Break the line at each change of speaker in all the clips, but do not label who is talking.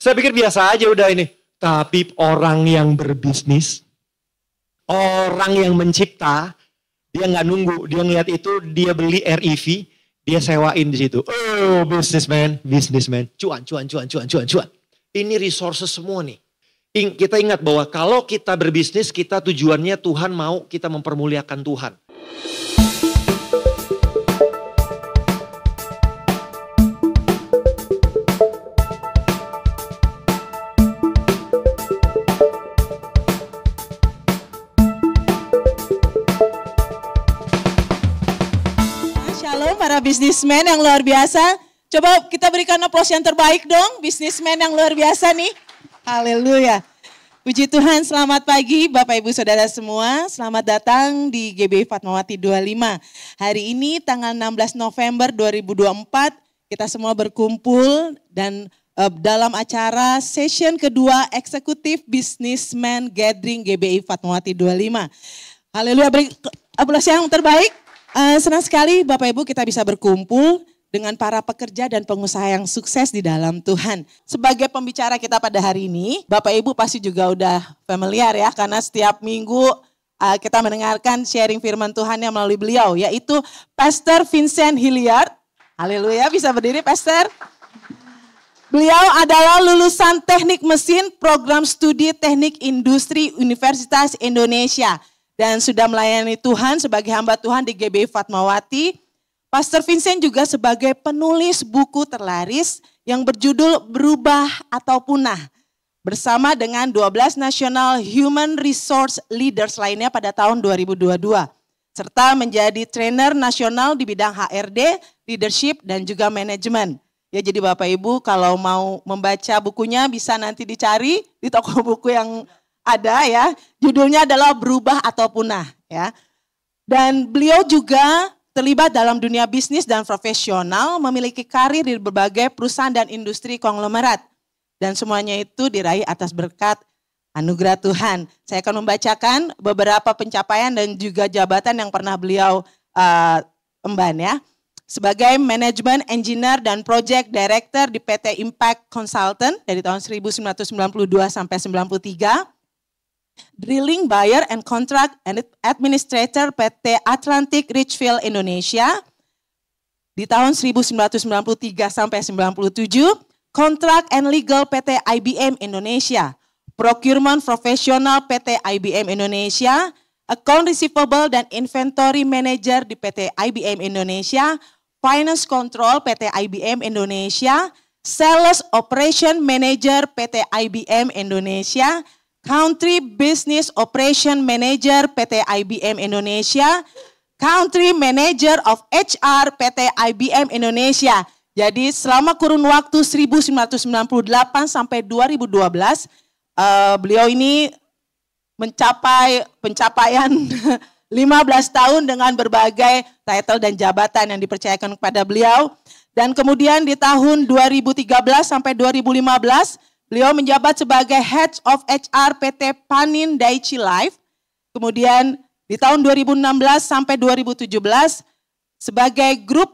Saya pikir biasa aja udah ini. Tapi orang yang berbisnis, orang yang mencipta, dia nggak nunggu, dia ngeliat itu, dia beli REV, dia sewain di situ. Oh, businessman, cuan. Ini resources semua nih. Kita ingat bahwa kalau kita berbisnis, kita tujuannya Tuhan mau kita mempermuliakan Tuhan.
Shalom para bisnismen yang luar biasa. Coba kita berikan aplaus yang terbaik dong, bisnismen yang luar biasa nih. Haleluya. Puji Tuhan, selamat pagi Bapak Ibu Saudara semua. Selamat datang di GBI Fatmawati 25. Hari ini tanggal 16 November 2024, kita semua berkumpul dan dalam acara session kedua Eksekutif Businessman Gathering GBI Fatmawati 25. Haleluya, beri aplaus yang terbaik. Senang sekali Bapak Ibu kita bisa berkumpul dengan para pekerja dan pengusaha yang sukses di dalam Tuhan. Sebagai pembicara kita pada hari ini, Bapak Ibu pasti juga udah familiar ya, karena setiap minggu kita mendengarkan sharing firman Tuhan yang melalui beliau, yaitu Pastor Vincent Hilliard. Haleluya, bisa berdiri Pastor. Beliau adalah lulusan Teknik Mesin Program Studi Teknik Industri Universitas Indonesia. Dan sudah melayani Tuhan sebagai hamba Tuhan di GBI Fatmawati. Pastor Vincent juga sebagai penulis buku terlaris yang berjudul Berubah atau Punah. Bersama dengan 12 National Human Resource Leaders lainnya pada tahun 2022. Serta menjadi trainer nasional di bidang HRD, leadership dan juga manajemen. Ya, jadi Bapak Ibu kalau mau membaca bukunya bisa nanti dicari di toko buku yang ada ya, judulnya adalah Berubah atau Punah ya. Dan beliau juga terlibat dalam dunia bisnis dan profesional, memiliki karir di berbagai perusahaan dan industri konglomerat. Dan semuanya itu diraih atas berkat anugerah Tuhan. Saya akan membacakan beberapa pencapaian dan juga jabatan yang pernah beliau emban ya. Sebagai Management Engineer dan Project Director di PT Impact Consultant dari tahun 1992 sampai 93. Drilling Buyer and Contract Administrator PT Atlantic Richfield Indonesia di tahun 1993 sampai 97, Contract and Legal PT IBM Indonesia, Procurement Professional PT IBM Indonesia, Account Receivable dan Inventory Manager di PT IBM Indonesia, Finance Control PT IBM Indonesia, Sales Operation Manager PT IBM Indonesia, Country Business Operation Manager PT IBM Indonesia, Country Manager of HR PT IBM Indonesia. Jadi selama kurun waktu 1998 sampai 2012, beliau ini mencapai pencapaian 15 tahun dengan berbagai title dan jabatan yang dipercayakan kepada beliau. Dan kemudian di tahun 2013 sampai 2015, beliau menjabat sebagai Head of HR PT Panin Daiichi Life. Kemudian di tahun 2016 sampai 2017 sebagai Group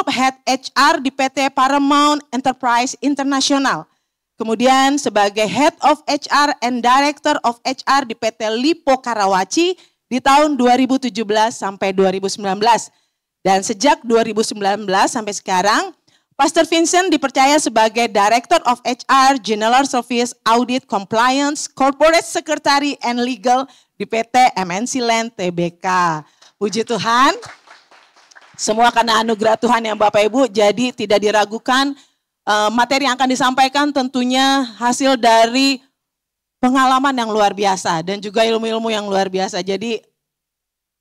Head HR di PT Paramount Enterprise International. Kemudian sebagai Head of HR and Director of HR di PT Lippo Karawaci di tahun 2017 sampai 2019. Dan sejak 2019 sampai sekarang, Pastor Vincent dipercaya sebagai Director of HR, General Service, Audit, Compliance, Corporate Secretary and Legal di PT MNC Land Tbk. Puji Tuhan, semua karena anugerah Tuhan yang Bapak Ibu, jadi tidak diragukan materi yang akan disampaikan tentunya hasil dari pengalaman yang luar biasa dan juga ilmu-ilmu yang luar biasa. Jadi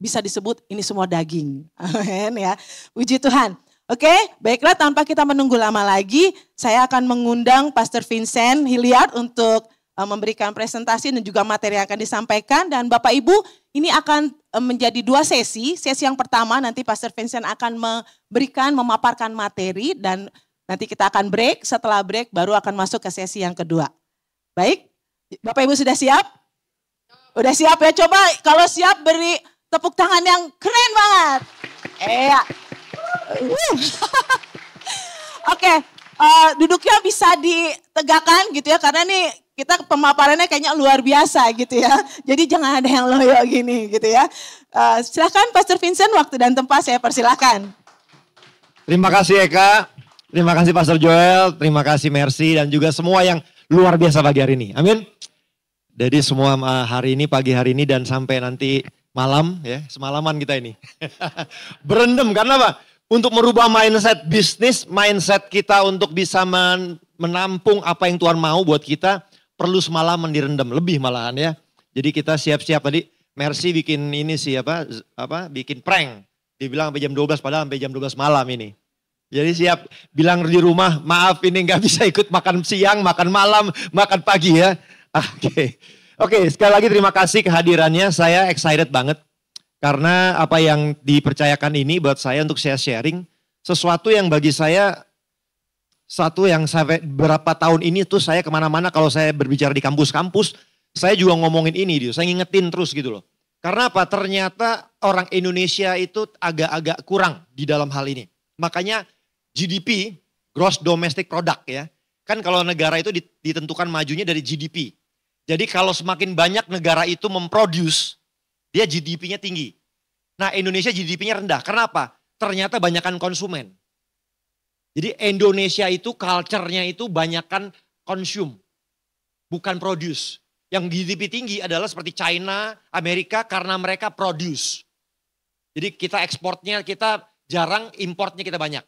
bisa disebut ini semua daging. Amin ya. Puji Tuhan. Oke, baiklah tanpa kita menunggu lama lagi, saya akan mengundang Pastor Vincent Hilliard untuk memberikan presentasi dan juga materi yang akan disampaikan. Dan Bapak Ibu, ini akan menjadi dua sesi. Sesi yang pertama nanti Pastor Vincent akan memaparkan materi dan nanti kita akan break. Setelah break baru akan masuk ke sesi yang kedua. Baik, Bapak Ibu sudah siap? Udah siap ya? Coba kalau siap beri tepuk tangan yang keren banget. Oke, duduknya bisa ditegakkan gitu ya, karena nih kita pemaparannya kayaknya luar biasa gitu ya. Jadi jangan ada yang loyo gini gitu ya. Silakan Pastor Vincent, waktu dan tempat saya persilakan.
Terima kasih Eka, terima kasih Pastor Joel, terima kasih Mercy dan juga semua yang luar biasa pagi hari ini. Amin. Jadi semua hari ini, pagi hari ini dan sampai nanti malam ya, semalaman kita ini. Berendam karena apa? Untuk merubah mindset bisnis, mindset kita untuk bisa menampung apa yang Tuhan mau buat kita, perlu semalaman direndam, lebih malahan ya. Jadi kita siap-siap tadi, Mercy bikin ini sih bikin prank. Dibilang sampai jam 12 padahal sampai jam 12 malam ini. Jadi siap bilang di rumah, maaf ini gak bisa ikut makan siang, makan malam, makan pagi ya. Oke, sekali lagi terima kasih kehadirannya, saya excited banget. Karena apa yang dipercayakan ini buat saya untuk saya sharing, sesuatu yang bagi saya, satu yang saya berapa tahun ini tuh saya kemana-mana kalau saya berbicara di kampus-kampus, saya juga ngomongin ini, saya ngingetin terus gitu loh. Karena apa? Ternyata orang Indonesia itu agak-agak kurang di dalam hal ini. Makanya GDP, Gross Domestic Product ya. Kan kalau negara itu ditentukan majunya dari GDP. Jadi kalau semakin banyak negara itu memproduce, dia GDP-nya tinggi. Nah Indonesia GDP-nya rendah. Kenapa? Ternyata banyakkan konsumen. Jadi Indonesia itu culture-nya itu banyakkan consume, bukan produce. Yang GDP tinggi adalah seperti China, Amerika karena mereka produce. Jadi kita ekspornya kita jarang, importnya kita banyak.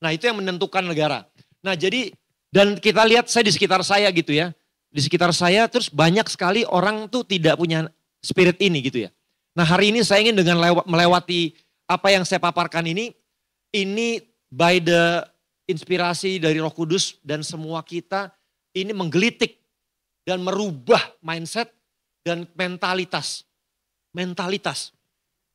Nah itu yang menentukan negara. Nah jadi dan kita lihat saya di sekitar saya gitu ya. Di sekitar saya terus banyak sekali orang tuh tidak punya spirit ini gitu ya. Nah hari ini saya ingin dengan melewati apa yang saya paparkan ini by the inspirasi dari Roh Kudus dan semua kita ini menggelitik dan merubah mindset dan mentalitas. Mentalitas.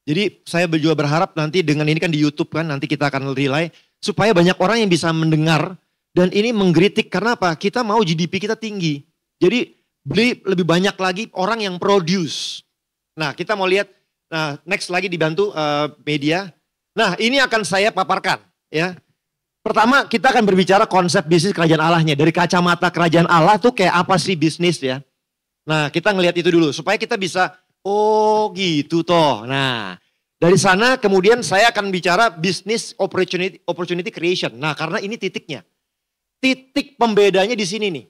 Jadi saya juga berharap nanti dengan ini kan di YouTube kan nanti kita akan relay supaya banyak orang yang bisa mendengar dan ini menggelitik karena apa? Kita mau GDP kita tinggi. Jadi beli lebih banyak lagi orang yang produce. Nah kita mau lihat, nah next lagi dibantu media. Nah ini akan saya paparkan ya. Pertama kita akan berbicara konsep bisnis kerajaan Allahnya. Dari kacamata kerajaan Allah tuh kayak apa sih bisnis ya. Nah kita ngelihat itu dulu supaya kita bisa, oh gitu toh. Nah dari sana kemudian saya akan bicara bisnis opportunity creation. Nah karena ini titiknya. Titik pembedanya di sini nih.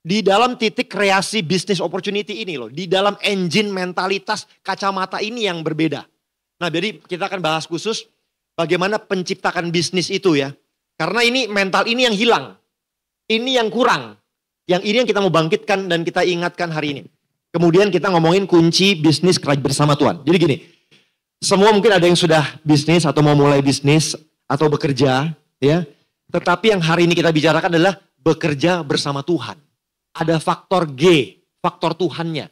Di dalam titik kreasi bisnis opportunity ini loh. Di dalam engine mentalitas kacamata ini yang berbeda. Nah jadi kita akan bahas khusus bagaimana penciptakan bisnis itu ya. Karena ini mental ini yang hilang. Ini yang kurang. Yang ini yang kita mau bangkitkan dan kita ingatkan hari ini. Kemudian kita ngomongin kunci bisnis bersama Tuhan. Jadi gini, semua mungkin ada yang sudah bisnis atau mau mulai bisnis atau bekerja ya. Tetapi yang hari ini kita bicarakan adalah bekerja bersama Tuhan. Ada faktor G, faktor Tuhannya.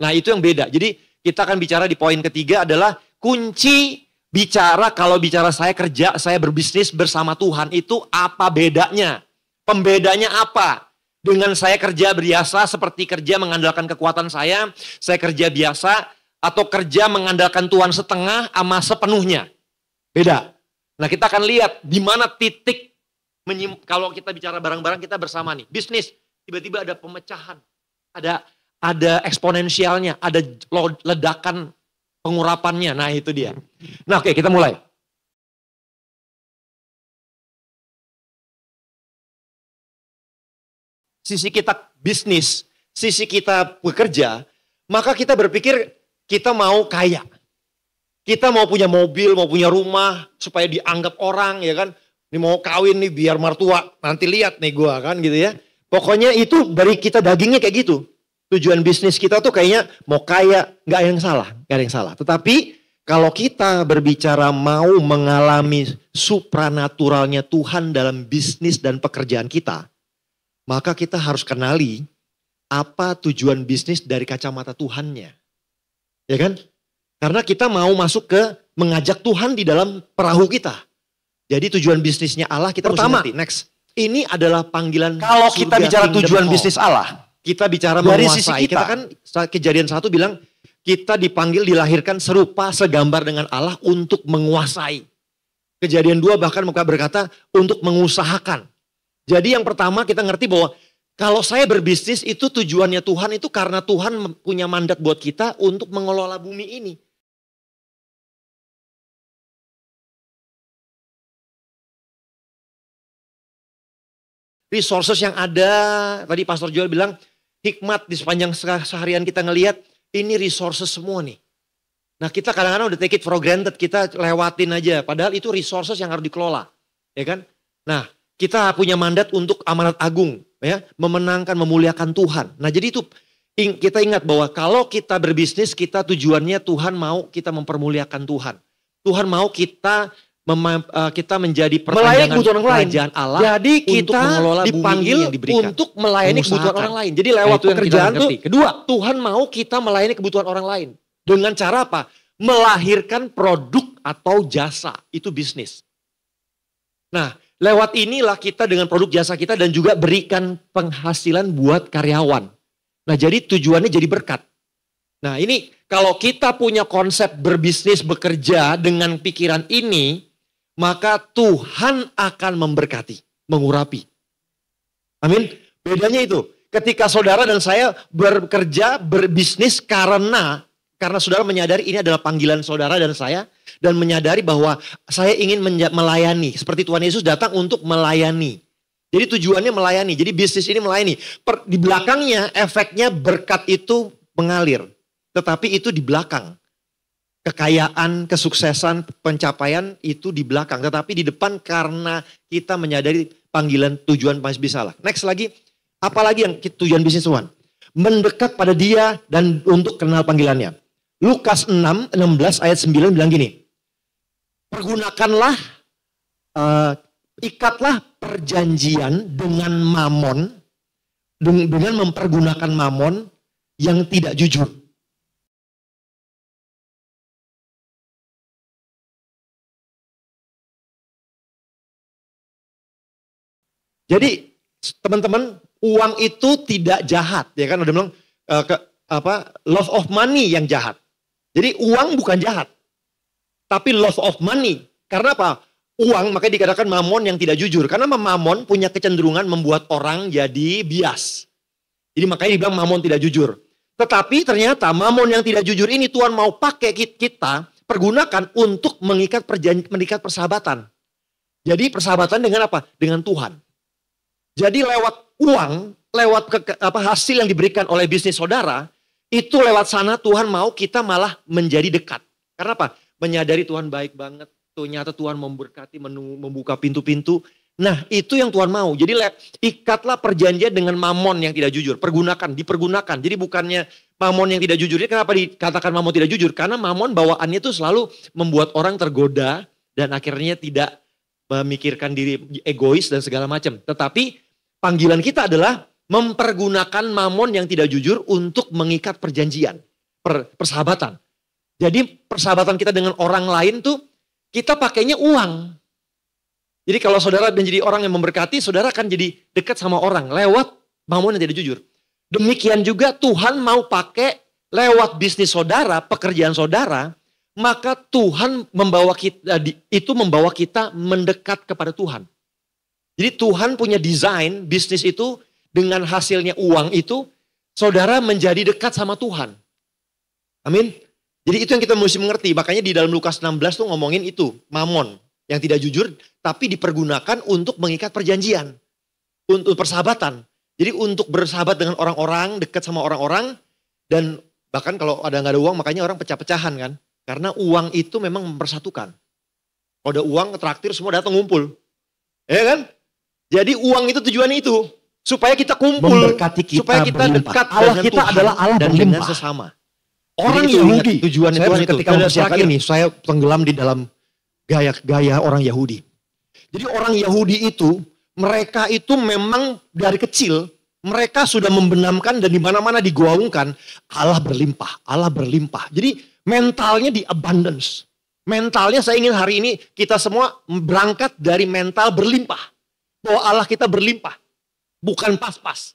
Nah itu yang beda. Jadi kita akan bicara di poin ketiga adalah kunci bicara kalau bicara saya kerja, saya berbisnis bersama Tuhan itu apa bedanya? Pembedanya apa? Dengan saya kerja biasa seperti kerja mengandalkan kekuatan saya kerja biasa atau kerja mengandalkan Tuhan setengah sama sepenuhnya. Beda. Nah kita akan lihat di mana titik kalau kita bicara barang-barang kita bersama nih. Bisnis. Tiba-tiba ada pemecahan, ada eksponensialnya, ada ledakan pengurapannya. Nah itu dia. Nah oke kita mulai. Sisi kita bisnis, sisi kita bekerja, maka kita berpikir kita mau kaya. Kita mau punya mobil, mau punya rumah, supaya dianggap orang ya kan. Ini mau kawin nih biar mertua, nanti lihat nih gua kan gitu ya. Pokoknya itu dari kita dagingnya kayak gitu. Tujuan bisnis kita tuh kayaknya mau kaya, gak ada yang salah. Tetapi kalau kita berbicara mau mengalami supranaturalnya Tuhan dalam bisnis dan pekerjaan kita, maka kita harus kenali apa tujuan bisnis dari kacamata Tuhannya. Ya kan? Karena kita mau masuk ke mengajak Tuhan di dalam perahu kita. Jadi tujuan bisnisnya Allah kita pertama, mesti nanti. Next. Ini adalah panggilan kalau kita bicara tujuan bisnis Allah, kita bicara dari menguasai. Sisi kita kan Kejadian 1 bilang kita dipanggil dilahirkan serupa segambar dengan Allah untuk menguasai. Kejadian 2 bahkan berkata untuk mengusahakan. Jadi yang pertama kita ngerti bahwa kalau saya berbisnis itu tujuannya Tuhan itu karena Tuhan punya mandat buat kita untuk mengelola bumi ini. Resources yang ada, tadi Pastor Joel bilang, hikmat di sepanjang seharian kita ngelihat, ini resources semua nih. Nah kita kadang-kadang udah take it for granted, kita lewatin aja. Padahal itu resources yang harus dikelola. Ya kan? Nah kita punya mandat untuk amanat agung. Ya, memenangkan, memuliakan Tuhan. Nah jadi itu kita ingat bahwa kalau kita berbisnis, kita tujuannya Tuhan mau kita mempermuliakan Tuhan. Tuhan mau kita menjadi perpanjangan kerajaan Allah. Jadi kita dipanggil untuk melayani kebutuhan orang lain. Jadi lewat pekerjaan itu. Kedua, Tuhan mau kita melayani kebutuhan orang lain. Dengan cara apa? Melahirkan produk atau jasa. Itu bisnis. Nah, lewat inilah kita dengan produk jasa kita dan juga berikan penghasilan buat karyawan. Nah, jadi tujuannya jadi berkat. Nah, ini kalau kita punya konsep berbisnis, bekerja dengan pikiran ini, maka Tuhan akan memberkati, mengurapi. Amin. Bedanya itu, ketika saudara dan saya bekerja, berbisnis karena saudara menyadari ini adalah panggilan saudara dan saya, dan menyadari bahwa saya ingin melayani. Seperti Tuhan Yesus datang untuk melayani. Jadi tujuannya melayani, jadi bisnis ini melayani. Di belakangnya efeknya berkat itu mengalir. Tetapi itu di belakang. Kekayaan, kesuksesan, pencapaian itu di belakang. Tetapi di depan karena kita menyadari panggilan tujuan bisnis Allah. Next lagi, apalagi yang tujuan bisnis Tuhan? Mendekat pada dia dan untuk kenal panggilannya. Lukas 6, 16 ayat 9 bilang gini. Pergunakanlah, ikatlah perjanjian dengan mamon, dengan mempergunakan mamon yang tidak jujur. Jadi teman-teman, uang itu tidak jahat, ya kan? Udah bilang love of money yang jahat. Jadi uang bukan jahat, tapi love of money. Karena apa? Uang makanya dikatakan mamon yang tidak jujur. Karena mamon punya kecenderungan membuat orang jadi bias. Jadi makanya dibilang mamon tidak jujur. Tetapi ternyata mamon yang tidak jujur ini Tuhan mau pakai kita pergunakan untuk mengikat persahabatan. Jadi persahabatan dengan apa? Dengan Tuhan. Jadi lewat uang, lewat hasil yang diberikan oleh bisnis saudara, itu lewat sana Tuhan mau kita malah menjadi dekat. Karena apa? Menyadari Tuhan baik banget. Ternyata Tuhan memberkati, membuka pintu-pintu. Nah itu yang Tuhan mau. Jadi ikatlah perjanjian dengan mamon yang tidak jujur. Dipergunakan. Jadi bukannya mamon yang tidak jujur. Ini kenapa dikatakan mamon tidak jujur? Karena mamon bawaannya itu selalu membuat orang tergoda dan akhirnya tidak memikirkan diri egois dan segala macam. Tetapi panggilan kita adalah mempergunakan mamon yang tidak jujur untuk mengikat perjanjian, persahabatan. Jadi persahabatan kita dengan orang lain tuh kita pakainya uang. Jadi kalau saudara menjadi orang yang memberkati, saudara akan jadi dekat sama orang lewat mamon yang tidak jujur. Demikian juga Tuhan mau pakai lewat bisnis saudara, pekerjaan saudara, maka Tuhan membawa kita mendekat kepada Tuhan. Jadi Tuhan punya desain bisnis itu dengan hasilnya uang itu, saudara menjadi dekat sama Tuhan. Amin. Jadi itu yang kita mesti mengerti. Makanya di dalam Lukas 16 tuh ngomongin itu, mamon yang tidak jujur, tapi dipergunakan untuk mengikat perjanjian, untuk persahabatan. Jadi untuk bersahabat dengan orang-orang, dekat sama orang-orang, dan bahkan kalau nggak ada uang, makanya orang pecah-pecahan kan. Karena uang itu memang mempersatukan. Kalau ada uang, traktir semua datang ngumpul. Ya kan? Jadi uang itu tujuannya itu. Supaya kita kumpul.
Memberkati kita,
supaya kita
berlimpah.
dekat
Allah
dengan
kita
Tuhan
adalah Allah
dan
berlimpah.
dengan sesama.
Orang
Jadi
Yahudi.
Tujuannya Tuhan itu.
Ketika mempersiapkan ini, saya tenggelam di dalam gaya orang Yahudi.
Jadi orang Yahudi itu, mereka itu memang dari kecil, mereka sudah membenamkan dan di mana-mana digaungkan, Allah berlimpah, Allah berlimpah. Jadi mentalnya di abundance. Mentalnya saya ingin hari ini kita semua berangkat dari mental berlimpah. Bahwa Allah kita berlimpah, bukan pas-pas.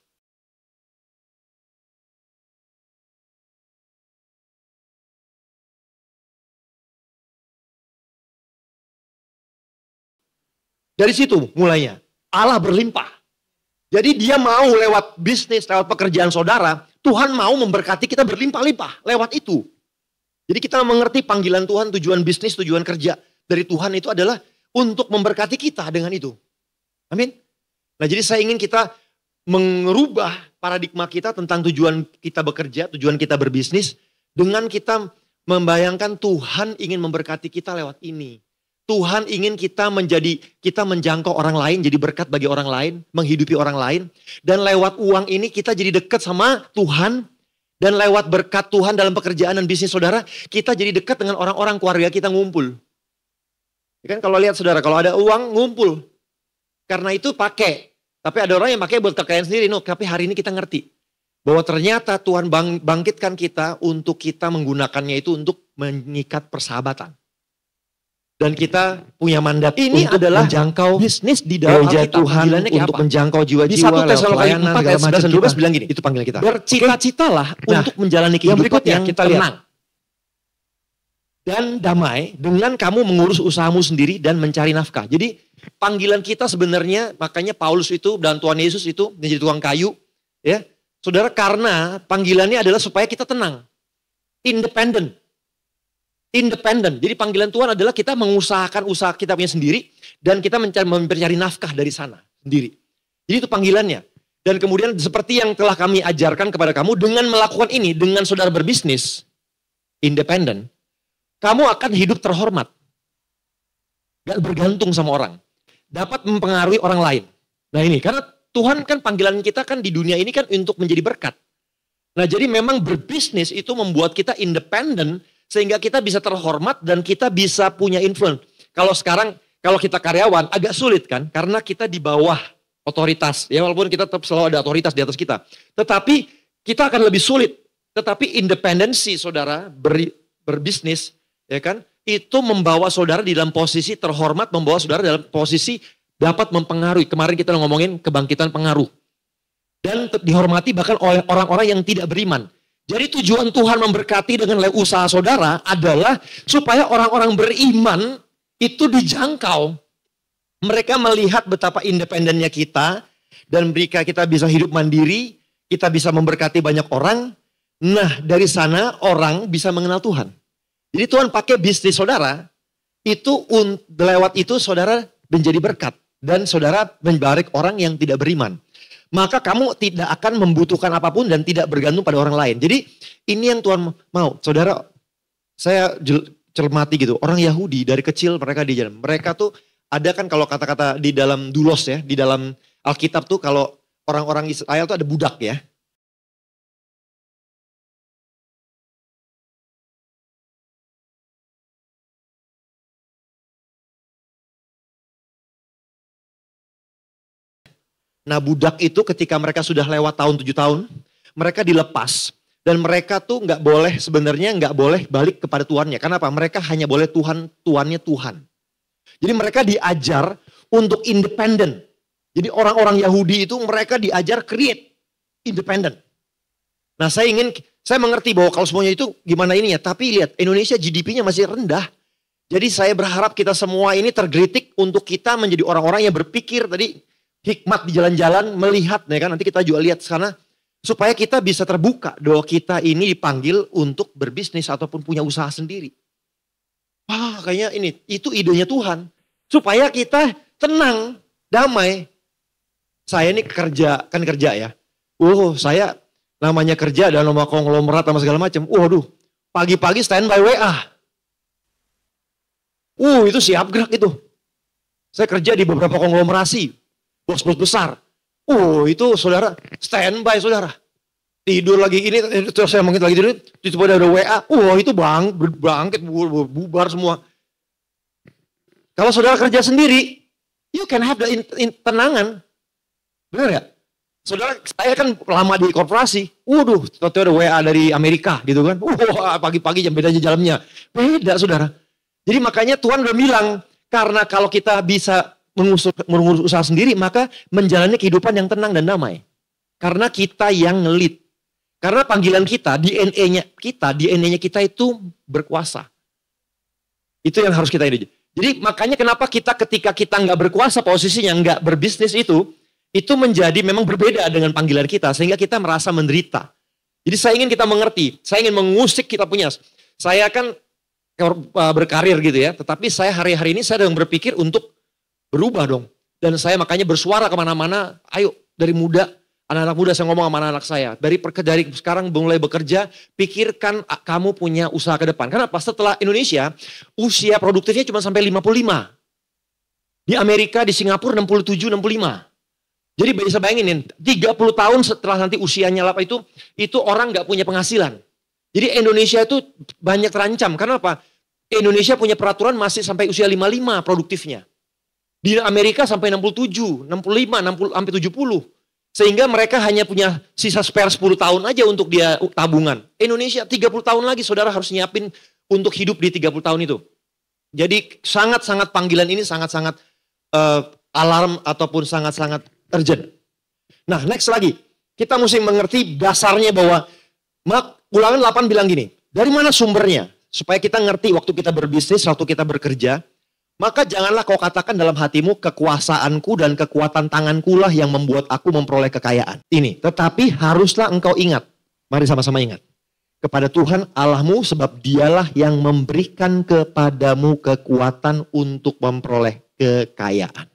Dari situ mulainya. Allah berlimpah. Jadi dia mau lewat bisnis, lewat pekerjaan saudara, Tuhan mau memberkati kita berlimpah-limpah lewat itu. Jadi kita mengerti panggilan Tuhan, tujuan bisnis, tujuan kerja dari Tuhan itu adalah untuk memberkati kita dengan itu. Amin. Nah jadi saya ingin kita merubah paradigma kita tentang tujuan kita bekerja, tujuan kita berbisnis. Dengan kita membayangkan Tuhan ingin memberkati kita lewat ini. Tuhan ingin kita menjangkau orang lain, jadi berkat bagi orang lain, menghidupi orang lain. Dan lewat uang ini kita jadi dekat sama Tuhan. Dan lewat berkat Tuhan dalam pekerjaan dan bisnis saudara, kita jadi dekat dengan orang-orang keluarga kita ngumpul. Ya kan kalau lihat saudara, kalau ada uang ngumpul. Karena itu pakai. Tapi ada orang yang pakai buat kekayaan sendiri. No, tapi hari ini kita ngerti. Bahwa ternyata Tuhan bangkitkan kita untuk kita menggunakannya itu untuk mengikat persahabatan. Dan kita punya mandat ini adalah menjangkau bisnis di dalam Tuhan untuk menjangkau jiwa-jiwa. Di 1 Tesalonika 4 ayat 11 dan 12 bilang gini, itu panggilan kita. Bercita-citalah untuk menjalani kehidupan yang kita tenang dan damai dengan kamu mengurus usahamu sendiri dan mencari nafkah. Jadi panggilan kita sebenarnya, makanya Paulus itu dan Tuhan Yesus itu menjadi tukang kayu, ya. Saudara, karena panggilannya adalah supaya kita tenang, independen. Jadi panggilan Tuhan adalah kita mengusahakan usaha kita punya sendiri dan kita mencari nafkah dari sana sendiri. Jadi itu panggilannya. Dan kemudian seperti yang telah kami ajarkan kepada kamu, dengan melakukan ini, dengan saudara berbisnis, independen, kamu akan hidup terhormat. Gak bergantung sama orang. Dapat mempengaruhi orang lain. Nah ini, karena Tuhan kan panggilan kita kan di dunia ini kan untuk menjadi berkat. Nah jadi memang berbisnis itu membuat kita independen, sehingga kita bisa terhormat dan kita bisa punya influence. Kalau sekarang, kalau kita karyawan agak sulit kan, karena kita di bawah otoritas. Ya walaupun kita tetap selalu ada otoritas di atas kita. Tetapi kita akan lebih sulit. Tetapi independensi saudara berbisnis, ya kan, itu membawa saudara di dalam posisi terhormat, membawa saudara dalam posisi dapat mempengaruhi. Kemarin kita ngomongin kebangkitan pengaruh. Dan dihormati bahkan oleh orang-orang yang tidak beriman. Jadi tujuan Tuhan memberkati dengan usaha saudara adalah supaya orang-orang beriman itu dijangkau. Mereka melihat betapa independennya kita dan mereka kita bisa hidup mandiri, kita bisa memberkati banyak orang. Nah dari sana orang bisa mengenal Tuhan. Jadi Tuhan pakai bisnis saudara, itu lewat itu saudara menjadi berkat. Dan saudara membarik orang yang tidak beriman. Maka kamu tidak akan membutuhkan apapun dan tidak bergantung pada orang lain. Jadi ini yang Tuhan mau. Saudara, saya cermati gitu. Orang Yahudi dari kecil mereka di jalan. Mereka tuh ada kan kalau kata-kata di dalam Dulos ya. Di dalam Alkitab tuh kalau orang-orang Israel tuh ada budak ya. Nah budak itu ketika mereka sudah lewat tahun 7 tahun, mereka dilepas. Dan mereka tuh sebenarnya nggak boleh balik kepada tuannya. Kenapa? Mereka hanya boleh tuannya Tuhan. Jadi mereka diajar untuk independen. Jadi orang-orang Yahudi itu mereka diajar create independen. Nah saya mengerti bahwa kalau semuanya itu gimana ini ya. Tapi lihat Indonesia GDP-nya masih rendah. Jadi saya berharap kita semua ini tergelitik untuk kita menjadi orang-orang yang berpikir tadi, hikmat di jalan-jalan, melihat, ya kan? Nanti kita juga lihat sana, supaya kita bisa terbuka bahwa kita ini dipanggil untuk berbisnis ataupun punya usaha sendiri. Wah, kayaknya itu idenya Tuhan, supaya kita tenang, damai. Saya ini kerja ya. Saya namanya kerja dan nama konglomerat sama segala macam. Waduh, pagi-pagi standby WA. Itu siap gerak itu. Saya kerja di beberapa konglomerasi. Bos-bos besar. Itu saudara, standby saudara. Tidur lagi ini, terus saya mungkin lagi tidur, tiba-tiba ada WA. Itu bangkit, bubar semua. Kalau saudara kerja sendiri, you can have the tenangan. Benar ya? Saudara, saya kan lama di korporasi. Tiba-tiba ada WA dari Amerika gitu kan. Pagi-pagi jam bedanya jalannya. Beda saudara. Jadi makanya Tuhan udah bilang, karena kalau kita bisa mengurus usaha sendiri, maka menjalani kehidupan yang tenang dan damai. Karena kita yang ngelit. Karena panggilan kita, DNA-nya kita itu berkuasa. Itu yang harus kita ini. Jadi makanya kenapa ketika kita nggak berkuasa posisinya, nggak berbisnis itu menjadi memang berbeda dengan panggilan kita. Sehingga kita merasa menderita. Jadi saya ingin kita mengerti, saya ingin mengusik kita punya. Saya kan berkarir gitu ya, tetapi saya hari-hari ini saya sedang berpikir untuk berubah dong. Dan saya makanya bersuara kemana-mana, ayo dari muda, anak-anak muda saya ngomong sama anak-anak saya. Dari sekarang mulai bekerja, pikirkan kamu punya usaha ke depan. Karena pas setelah Indonesia, usia produktifnya cuma sampai 55. Di Amerika, di Singapura 67, 65. Jadi bisa bayangin, 30 tahun setelah nanti usianya itu orang nggak punya penghasilan. Jadi Indonesia itu banyak terancam. Karena apa? Indonesia punya peraturan masih sampai usia 55 produktifnya. Di Amerika sampai 67, 65, 60, sampai 70. Sehingga mereka hanya punya sisa spare 10 tahun aja untuk dia tabungan. Indonesia 30 tahun lagi saudara harus nyiapin untuk hidup di 30 tahun itu. Jadi sangat-sangat panggilan ini sangat-sangat alarm ataupun sangat-sangat urgent. Nah next lagi. Kita mesti mengerti dasarnya bahwa Ulangan 8 bilang gini. Dari mana sumbernya? Supaya kita ngerti waktu kita berbisnis, waktu kita bekerja. Maka janganlah kau katakan dalam hatimu, kekuasaanku dan kekuatan tanganku lah yang membuat aku memperoleh kekayaan. Ini, tetapi haruslah engkau ingat. Mari sama-sama ingat. Kepada Tuhan Allahmu sebab dialah yang memberikan kepadamu kekuatan untuk memperoleh kekayaan.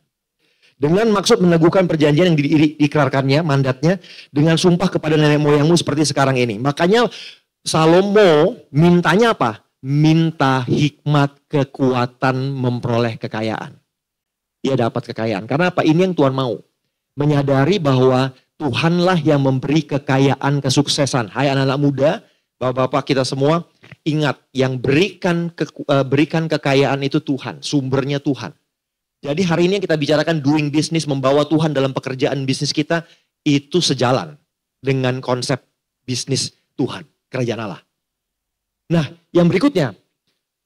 Dengan maksud meneguhkan perjanjian yang diikrarkannya, mandatnya, dengan sumpah kepada nenek moyangmu seperti sekarang ini. Makanya Salomo mintanya apa? Minta hikmat, kekuatan memperoleh kekayaan. Dia dapat kekayaan. Karena apa? Ini yang Tuhan mau. Menyadari bahwa Tuhanlah yang memberi kekayaan, kesuksesan. Hai anak-anak muda, bapak-bapak kita semua, ingat yang berikan kekayaan itu Tuhan. Sumbernya Tuhan. Jadi hari ini yang kita bicarakan doing business, membawa Tuhan dalam pekerjaan bisnis kita, itu sejalan dengan konsep bisnis Tuhan, kerajaan Allah. Nah, yang berikutnya,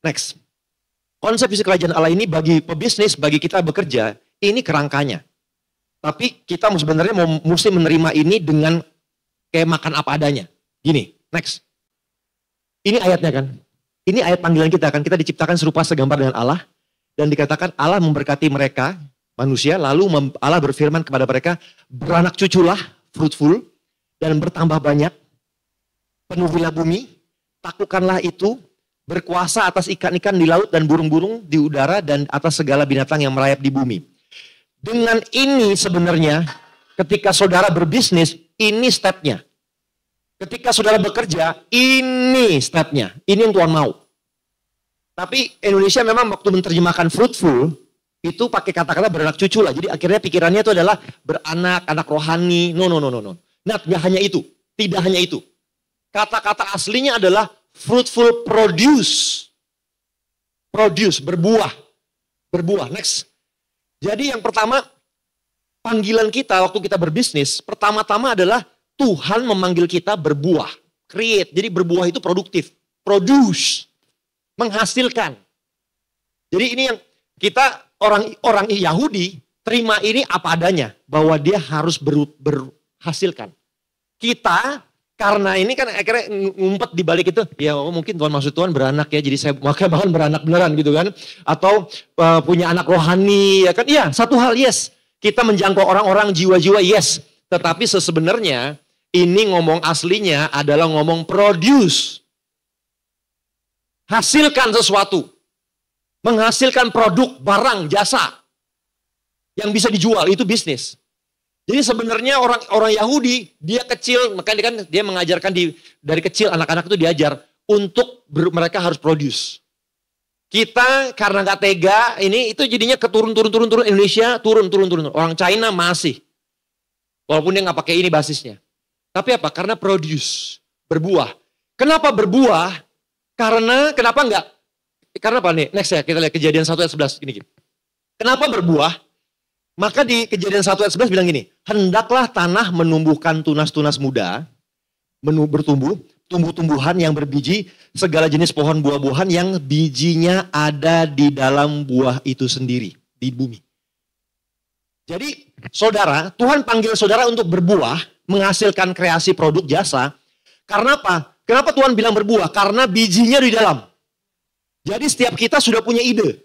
next. Konsep bisnis kerajaan Allah ini bagi pebisnis, bagi kita bekerja, ini kerangkanya. Tapi kita sebenarnya mesti menerima ini dengan kayak makan apa adanya. Gini, next. Ini ayatnya kan. Ini ayat panggilan kita kan. Kita diciptakan serupa segambar dengan Allah. Dan dikatakan Allah memberkati mereka, manusia. Lalu Allah berfirman kepada mereka, beranak cuculah, fruitful, dan bertambah banyak. Penuhilah bumi. Taklukkanlah itu, berkuasa atas ikan-ikan di laut dan burung-burung di udara dan atas segala binatang yang merayap di bumi. Dengan ini sebenarnya ketika saudara berbisnis, ini stepnya. Ketika saudara bekerja, ini stepnya. Ini yang Tuhan mau. Tapi Indonesia memang waktu menerjemahkan fruitful, itu pakai kata-kata beranak cucu lah. Jadi akhirnya pikirannya itu adalah beranak, anak rohani. No. Nah, tidak hanya itu. Tidak hanya itu. Kata-kata aslinya adalah fruitful produce. Produce, berbuah. Berbuah, next. Jadi yang pertama, panggilan kita waktu kita berbisnis, pertama-tama adalah Tuhan memanggil kita berbuah. Create, jadi berbuah itu produktif. Produce, menghasilkan. Jadi ini yang kita orang Yahudi terima ini apa adanya. Bahwa dia harus berhasilkan. Kita karena ini kan akhirnya ngumpet di balik itu, ya mungkin Tuhan maksud Tuhan beranak ya, jadi saya makanya bahkan beranak beneran gitu kan. Atau punya anak rohani, ya kan. Iya, satu hal yes, kita menjangkau orang-orang jiwa-jiwa yes. Tetapi sebenarnya ini ngomong aslinya adalah ngomong produce. Hasilkan sesuatu. Menghasilkan produk, barang, jasa. Yang bisa dijual, itu bisnis. Jadi sebenarnya orang Yahudi, dia kecil, makanya dia mengajarkan dari kecil anak-anak itu diajar untuk mereka harus produce. Kita karena nggak tega, ini itu jadinya turun Indonesia turun. Orang China masih, walaupun dia nggak pakai ini basisnya. Tapi apa? Karena produce, berbuah. Kenapa berbuah? Kenapa enggak? Karena apa nih? Next ya, kita lihat Kejadian 1 ayat 11 gini. Kenapa berbuah? Maka di Kejadian 1 ayat 11 bilang gini, hendaklah tanah menumbuhkan tunas-tunas muda, bertumbuh, tumbuh-tumbuhan yang berbiji, segala jenis pohon buah-buahan yang bijinya ada di dalam buah itu sendiri, di bumi. Jadi saudara, Tuhan panggil saudara untuk berbuah, menghasilkan kreasi produk jasa. Karena apa? Kenapa Tuhan bilang berbuah? Karena bijinya di dalam. Jadi setiap kita sudah punya ide.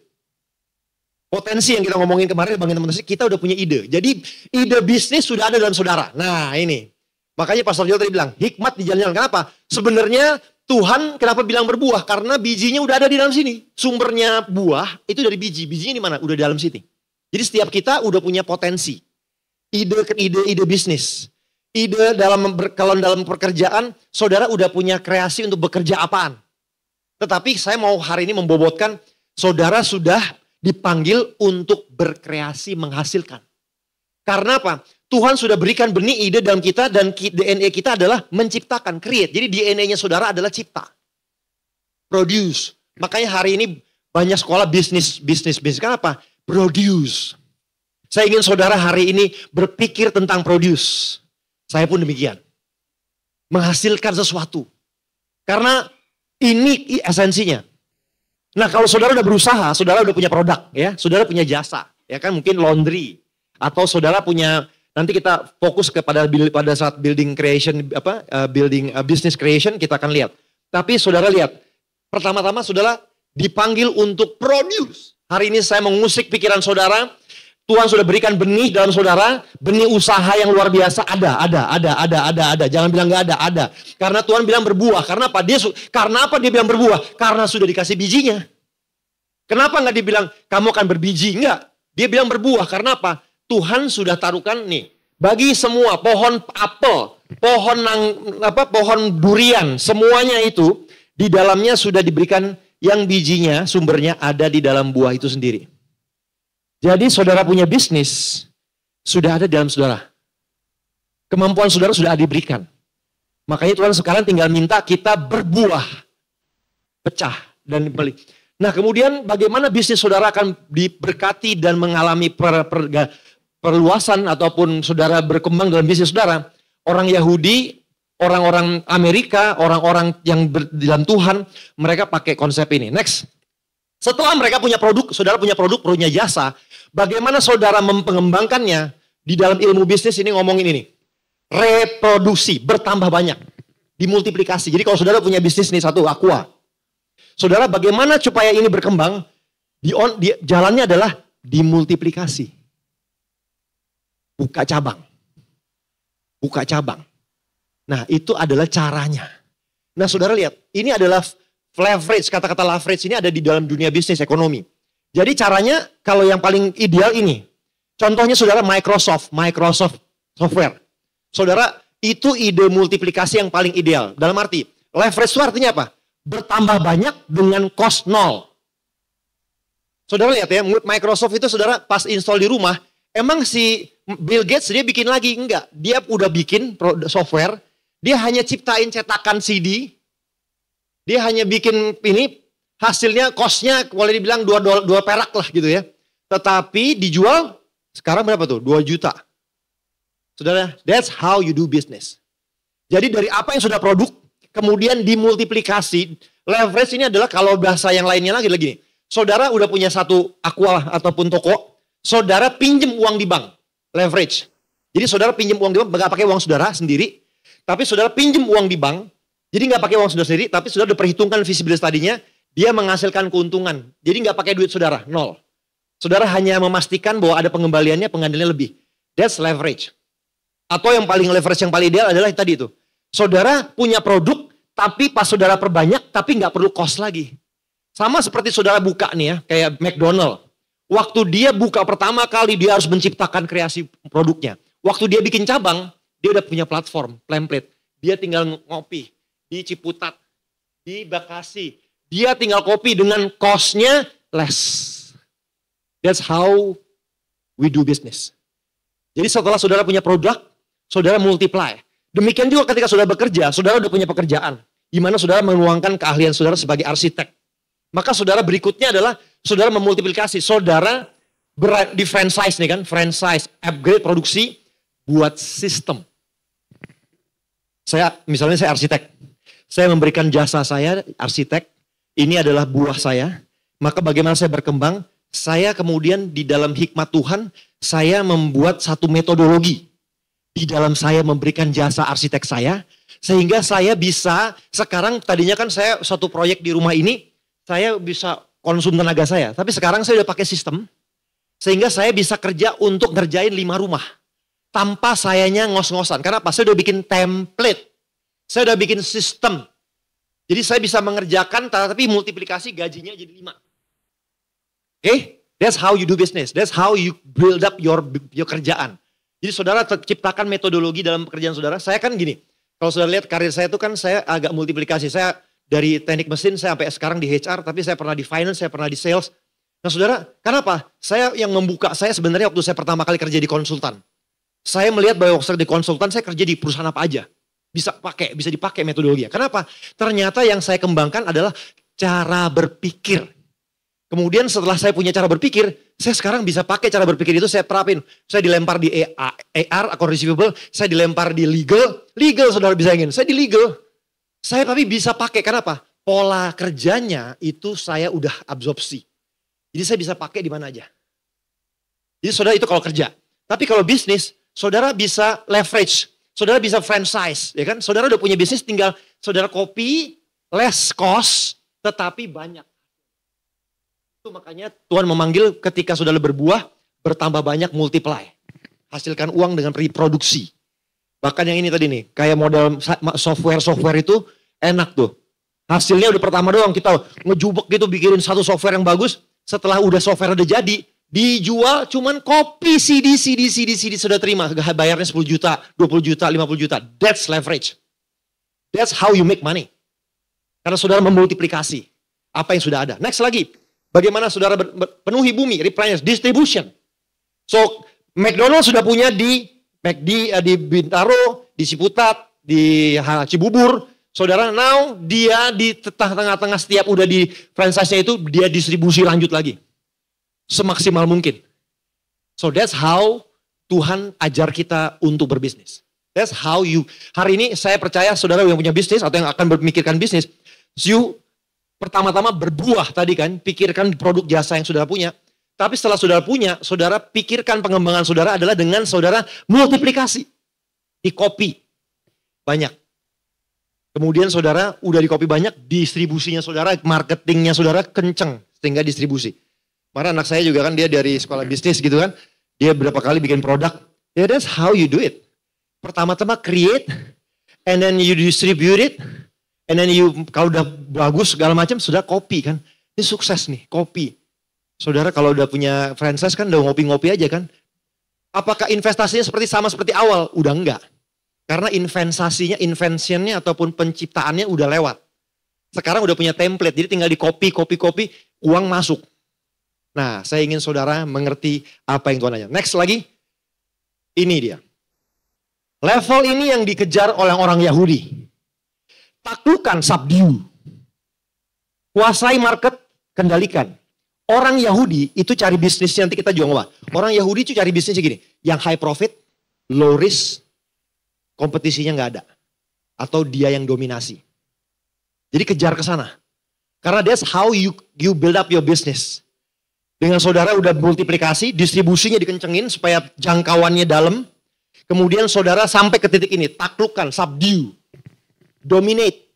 Potensi yang kita ngomongin kemarin, kita udah punya ide. Jadi ide bisnis sudah ada dalam saudara. Nah ini, makanya Pastor Joel tadi bilang, hikmat di jalan-jalan. Kenapa? Sebenarnya Tuhan kenapa bilang berbuah? Karena bijinya udah ada di dalam sini. Sumbernya buah itu dari biji. Bijinya di mana? Udah di dalam sini. Jadi setiap kita udah punya potensi. Ide bisnis. Kalau dalam pekerjaan, saudara udah punya kreasi untuk bekerja apaan. Tetapi saya mau hari ini membobotkan, saudara sudah dipanggil untuk berkreasi menghasilkan. Karena apa? Tuhan sudah berikan benih ide dalam kita dan DNA kita adalah menciptakan, create. Jadi DNA-nya saudara adalah cipta. Produce. Makanya hari ini banyak sekolah bisnis. Kenapa? Produce. Saya ingin saudara hari ini berpikir tentang produce. Saya pun demikian. Menghasilkan sesuatu. Karena ini esensinya. Nah kalau saudara udah berusaha, saudara udah punya produk, ya, saudara punya jasa, ya kan mungkin laundry, atau saudara punya, nanti kita fokus pada saat building creation, business creation kita akan lihat. Tapi saudara lihat, pertama-tama saudara dipanggil untuk produce. Hari ini saya mengusik pikiran saudara, Tuhan sudah berikan benih dalam saudara, benih usaha yang luar biasa ada. Jangan bilang nggak ada. Karena Tuhan bilang berbuah. Karena apa? Karena apa dia bilang berbuah? Karena sudah dikasih bijinya. Kenapa nggak dibilang kamu akan berbiji? Enggak. Dia bilang berbuah. Karena apa? Tuhan sudah taruhkan nih bagi semua pohon apel, pohon durian, semuanya itu di dalamnya sudah diberikan yang bijinya, sumbernya ada di dalam buah itu sendiri. Jadi saudara punya bisnis, sudah ada dalam saudara. Kemampuan saudara sudah diberikan. Makanya Tuhan sekarang tinggal minta kita berbuah. Pecah dan balik. Nah kemudian bagaimana bisnis saudara akan diberkati dan mengalami perluasan ataupun saudara berkembang dalam bisnis saudara. Orang Yahudi, orang-orang Amerika, orang-orang yang dalam Tuhan, mereka pakai konsep ini. Next. Setelah mereka punya produk, saudara punya jasa, bagaimana saudara mengembangkannya di dalam ilmu bisnis ini ngomongin ini. Reproduksi, bertambah banyak, dimultiplikasi. Jadi kalau saudara punya bisnis nih satu, aqua. Saudara bagaimana supaya ini berkembang? Jalannya adalah dimultiplikasi. Buka cabang. Nah itu adalah caranya. Nah saudara lihat, ini adalah leverage, kata-kata leverage ini ada di dalam dunia bisnis ekonomi. Jadi caranya kalau yang paling ideal ini. Contohnya saudara Microsoft software. Saudara itu ide multiplikasi yang paling ideal. Dalam arti leverage itu artinya apa? Bertambah banyak dengan cost nol. Saudara lihat ya, Microsoft itu saudara pas install di rumah, emang si Bill Gates dia bikin lagi? Enggak. Dia udah bikin software, dia hanya ciptain cetakan CD, dia hanya bikin ini, hasilnya cost-nya boleh dibilang 2 perak lah gitu ya. Tetapi dijual sekarang berapa tuh? 2 juta. Saudara, that's how you do business. Jadi dari apa yang sudah produk, kemudian dimultiplikasi. Leverage ini adalah kalau bahasa yang lainnya lagi nih. Saudara udah punya satu aqua ataupun toko, saudara pinjem uang di bank. Leverage. Jadi saudara pinjem uang di bank, nggak pakai uang saudara sendiri, tapi saudara pinjem uang di bank. Jadi nggak pakai uang saudara sendiri, tapi saudara udah perhitungkan visibilitas tadinya, dia menghasilkan keuntungan. Jadi nggak pakai duit saudara, nol. Saudara hanya memastikan bahwa ada pengembaliannya lebih. That's leverage. Atau yang paling leverage yang paling ideal adalah tadi itu. Saudara punya produk, tapi pas saudara perbanyak, tapi nggak perlu cost lagi. Sama seperti saudara buka nih ya, kayak McDonald. Waktu dia buka pertama kali, dia harus menciptakan kreasi produknya. Waktu dia bikin cabang, dia udah punya platform, template. Dia tinggal ngopi di Ciputat, di Bekasi. Dia tinggal kopi dengan cost-nya less. That's how we do business. Jadi setelah saudara punya produk, saudara multiply. Demikian juga ketika saudara bekerja, saudara udah punya pekerjaan. Di mana saudara menuangkan keahlian saudara sebagai arsitek. Maka saudara berikutnya adalah saudara memultiplikasi. Saudara di franchise nih kan, franchise, upgrade produksi, buat sistem. Misalnya saya arsitek. Saya memberikan jasa saya, arsitek. Ini adalah buah saya. Maka bagaimana saya berkembang? Saya kemudian di dalam hikmat Tuhan, saya membuat satu metodologi. Di dalam saya memberikan jasa arsitek saya. Sehingga saya bisa, sekarang tadinya kan saya satu proyek di rumah ini, saya bisa konsum tenaga saya. Tapi sekarang saya udah pakai sistem. Sehingga saya bisa kerja untuk ngerjain 5 rumah. Tanpa sayanya ngos-ngosan. Karena apa? Saya udah bikin template. Saya udah bikin sistem. Jadi saya bisa mengerjakan tapi multiplikasi gajinya jadi 5. Oke? That's how you do business. That's how you build up your kerjaan. Jadi saudara ciptakan metodologi dalam pekerjaan saudara. Saya kan gini. Kalau saudara lihat karir saya itu kan saya agak multiplikasi. Saya dari teknik mesin saya sampai sekarang di HR. Tapi saya pernah di finance, saya pernah di sales. Nah saudara, kenapa? Saya yang membuka saya sebenarnya waktu saya pertama kali kerja di konsultan. Saya melihat bahwa waktu di konsultan saya kerja di perusahaan apa aja. Bisa dipakai metodologinya. Kenapa? Ternyata yang saya kembangkan adalah cara berpikir. Kemudian setelah saya punya cara berpikir, saya sekarang bisa pakai cara berpikir itu saya terapin. Saya dilempar di AR, account receivable, saya dilempar di legal saudara bisa ingin. Saya di legal. Saya tapi bisa pakai, kenapa? Pola kerjanya itu saya udah absorpsi. Jadi saya bisa pakai di mana aja. Jadi saudara itu kalau kerja. Tapi kalau bisnis, saudara bisa leverage. Saudara bisa franchise, ya kan? Saudara udah punya bisnis, tinggal saudara copy, less cost, tetapi banyak. Itu makanya Tuhan memanggil ketika saudara berbuah, bertambah banyak multiply. Hasilkan uang dengan reproduksi. Bahkan yang ini tadi nih, kayak model software itu enak tuh. Hasilnya udah pertama doang, kita ngejubek gitu, bikinin satu software yang bagus. Setelah udah software udah jadi, dijual cuman copy CD sudah terima. Bayarnya 10 juta, 20 juta, 50 juta. That's leverage. That's how you make money. Karena saudara memultiplikasi apa yang sudah ada. Next lagi. Bagaimana saudara penuhi bumi, replenish, distribution. So, McDonald's sudah punya di Bintaro, di Ciputat, di Cibubur. Saudara, now dia di tengah-tengah setiap udah di franchise-nya itu, dia distribusi lanjut lagi. Semaksimal mungkin. So that's how Tuhan ajar kita untuk berbisnis. That's how hari ini saya percaya saudara yang punya bisnis atau yang akan memikirkan bisnis. You pertama-tama berbuah tadi kan, pikirkan produk jasa yang saudara punya. Tapi setelah saudara punya, saudara pikirkan pengembangan saudara adalah dengan saudara multiplikasi. Di copy. Banyak. Kemudian saudara udah di copy banyak, distribusinya saudara, marketingnya saudara kenceng sehingga distribusi. Karena anak saya juga kan dia dari sekolah bisnis gitu kan. Dia berapa kali bikin produk. Yeah, that's how you do it. Pertama-tama create, and then you distribute it, and then kalau udah bagus segala macam, sudah copy kan. Ini sukses nih, copy. Saudara kalau udah punya franchise kan udah ngopi-ngopi aja kan. Apakah investasinya sama seperti awal? Udah enggak. Karena inventionnya ataupun penciptaannya udah lewat. Sekarang udah punya template, jadi tinggal di copy, uang masuk. Nah, saya ingin saudara mengerti apa yang Tuhan ajar. Next lagi, ini dia. Level ini yang dikejar oleh orang Yahudi. Taklukkan, subdue. Kuasai market, kendalikan. Orang Yahudi itu cari bisnisnya, nanti kita juga ngomong. Orang Yahudi itu cari bisnisnya gini. Yang high profit, low risk, kompetisinya nggak ada. Atau dia yang dominasi. Jadi kejar ke sana. Karena that's how you build up your business. Dengan saudara udah multiplikasi, distribusinya dikencengin supaya jangkauannya dalam. Kemudian saudara sampai ke titik ini, taklukkan, subdue, dominate.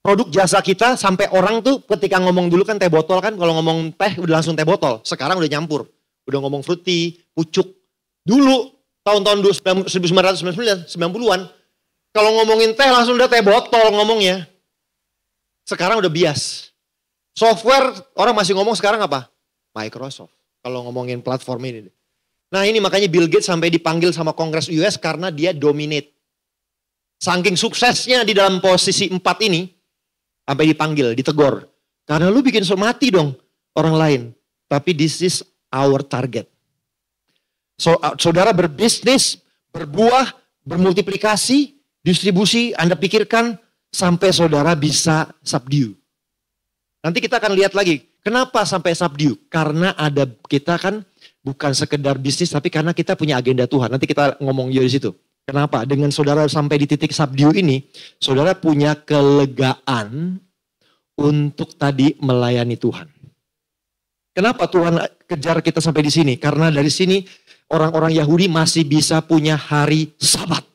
Produk jasa kita sampai orang tuh ketika ngomong dulu kan teh botol kan, kalau ngomong teh udah langsung teh botol. Sekarang udah nyampur, udah ngomong fruity, pucuk. Dulu tahun-tahun 1990-an, kalau ngomongin teh langsung udah teh botol ngomongnya. Sekarang udah bias. Software, orang masih ngomong sekarang apa? Microsoft. Kalau ngomongin platform ini. Nah ini makanya Bill Gates sampai dipanggil sama Kongres US karena dia dominate. Saking suksesnya di dalam posisi 4 ini, sampai dipanggil, ditegor. Karena lu bikin mati dong orang lain. Tapi this is our target. So, saudara berbisnis, berbuah, bermultiplikasi, distribusi, Anda pikirkan sampai saudara bisa subdue. Nanti kita akan lihat lagi, kenapa sampai subdue? Karena kita kan bukan sekedar bisnis, tapi karena kita punya agenda Tuhan. Nanti kita ngomong juga di situ. Kenapa? Dengan saudara sampai di titik subdue ini, saudara punya kelegaan untuk tadi melayani Tuhan. Kenapa Tuhan kejar kita sampai di sini? Karena dari sini orang-orang Yahudi masih bisa punya hari Sabat.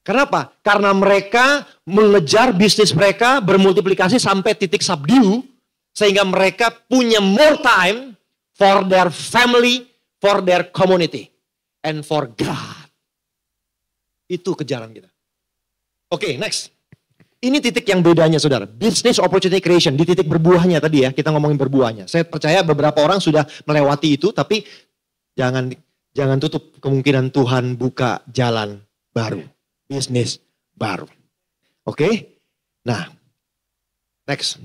Kenapa? Karena mereka mengejar bisnis mereka bermultiplikasi sampai titik subdue. Sehingga mereka punya more time for their family, for their community, and for God. Itu kejaran kita. Oke, next. Ini titik yang bedanya saudara. Business opportunity creation, di titik berbuahnya tadi ya, kita ngomongin berbuahnya. Saya percaya beberapa orang sudah melewati itu, tapi jangan tutup kemungkinan Tuhan buka jalan baru. Bisnis baru. Oke? Nah, next.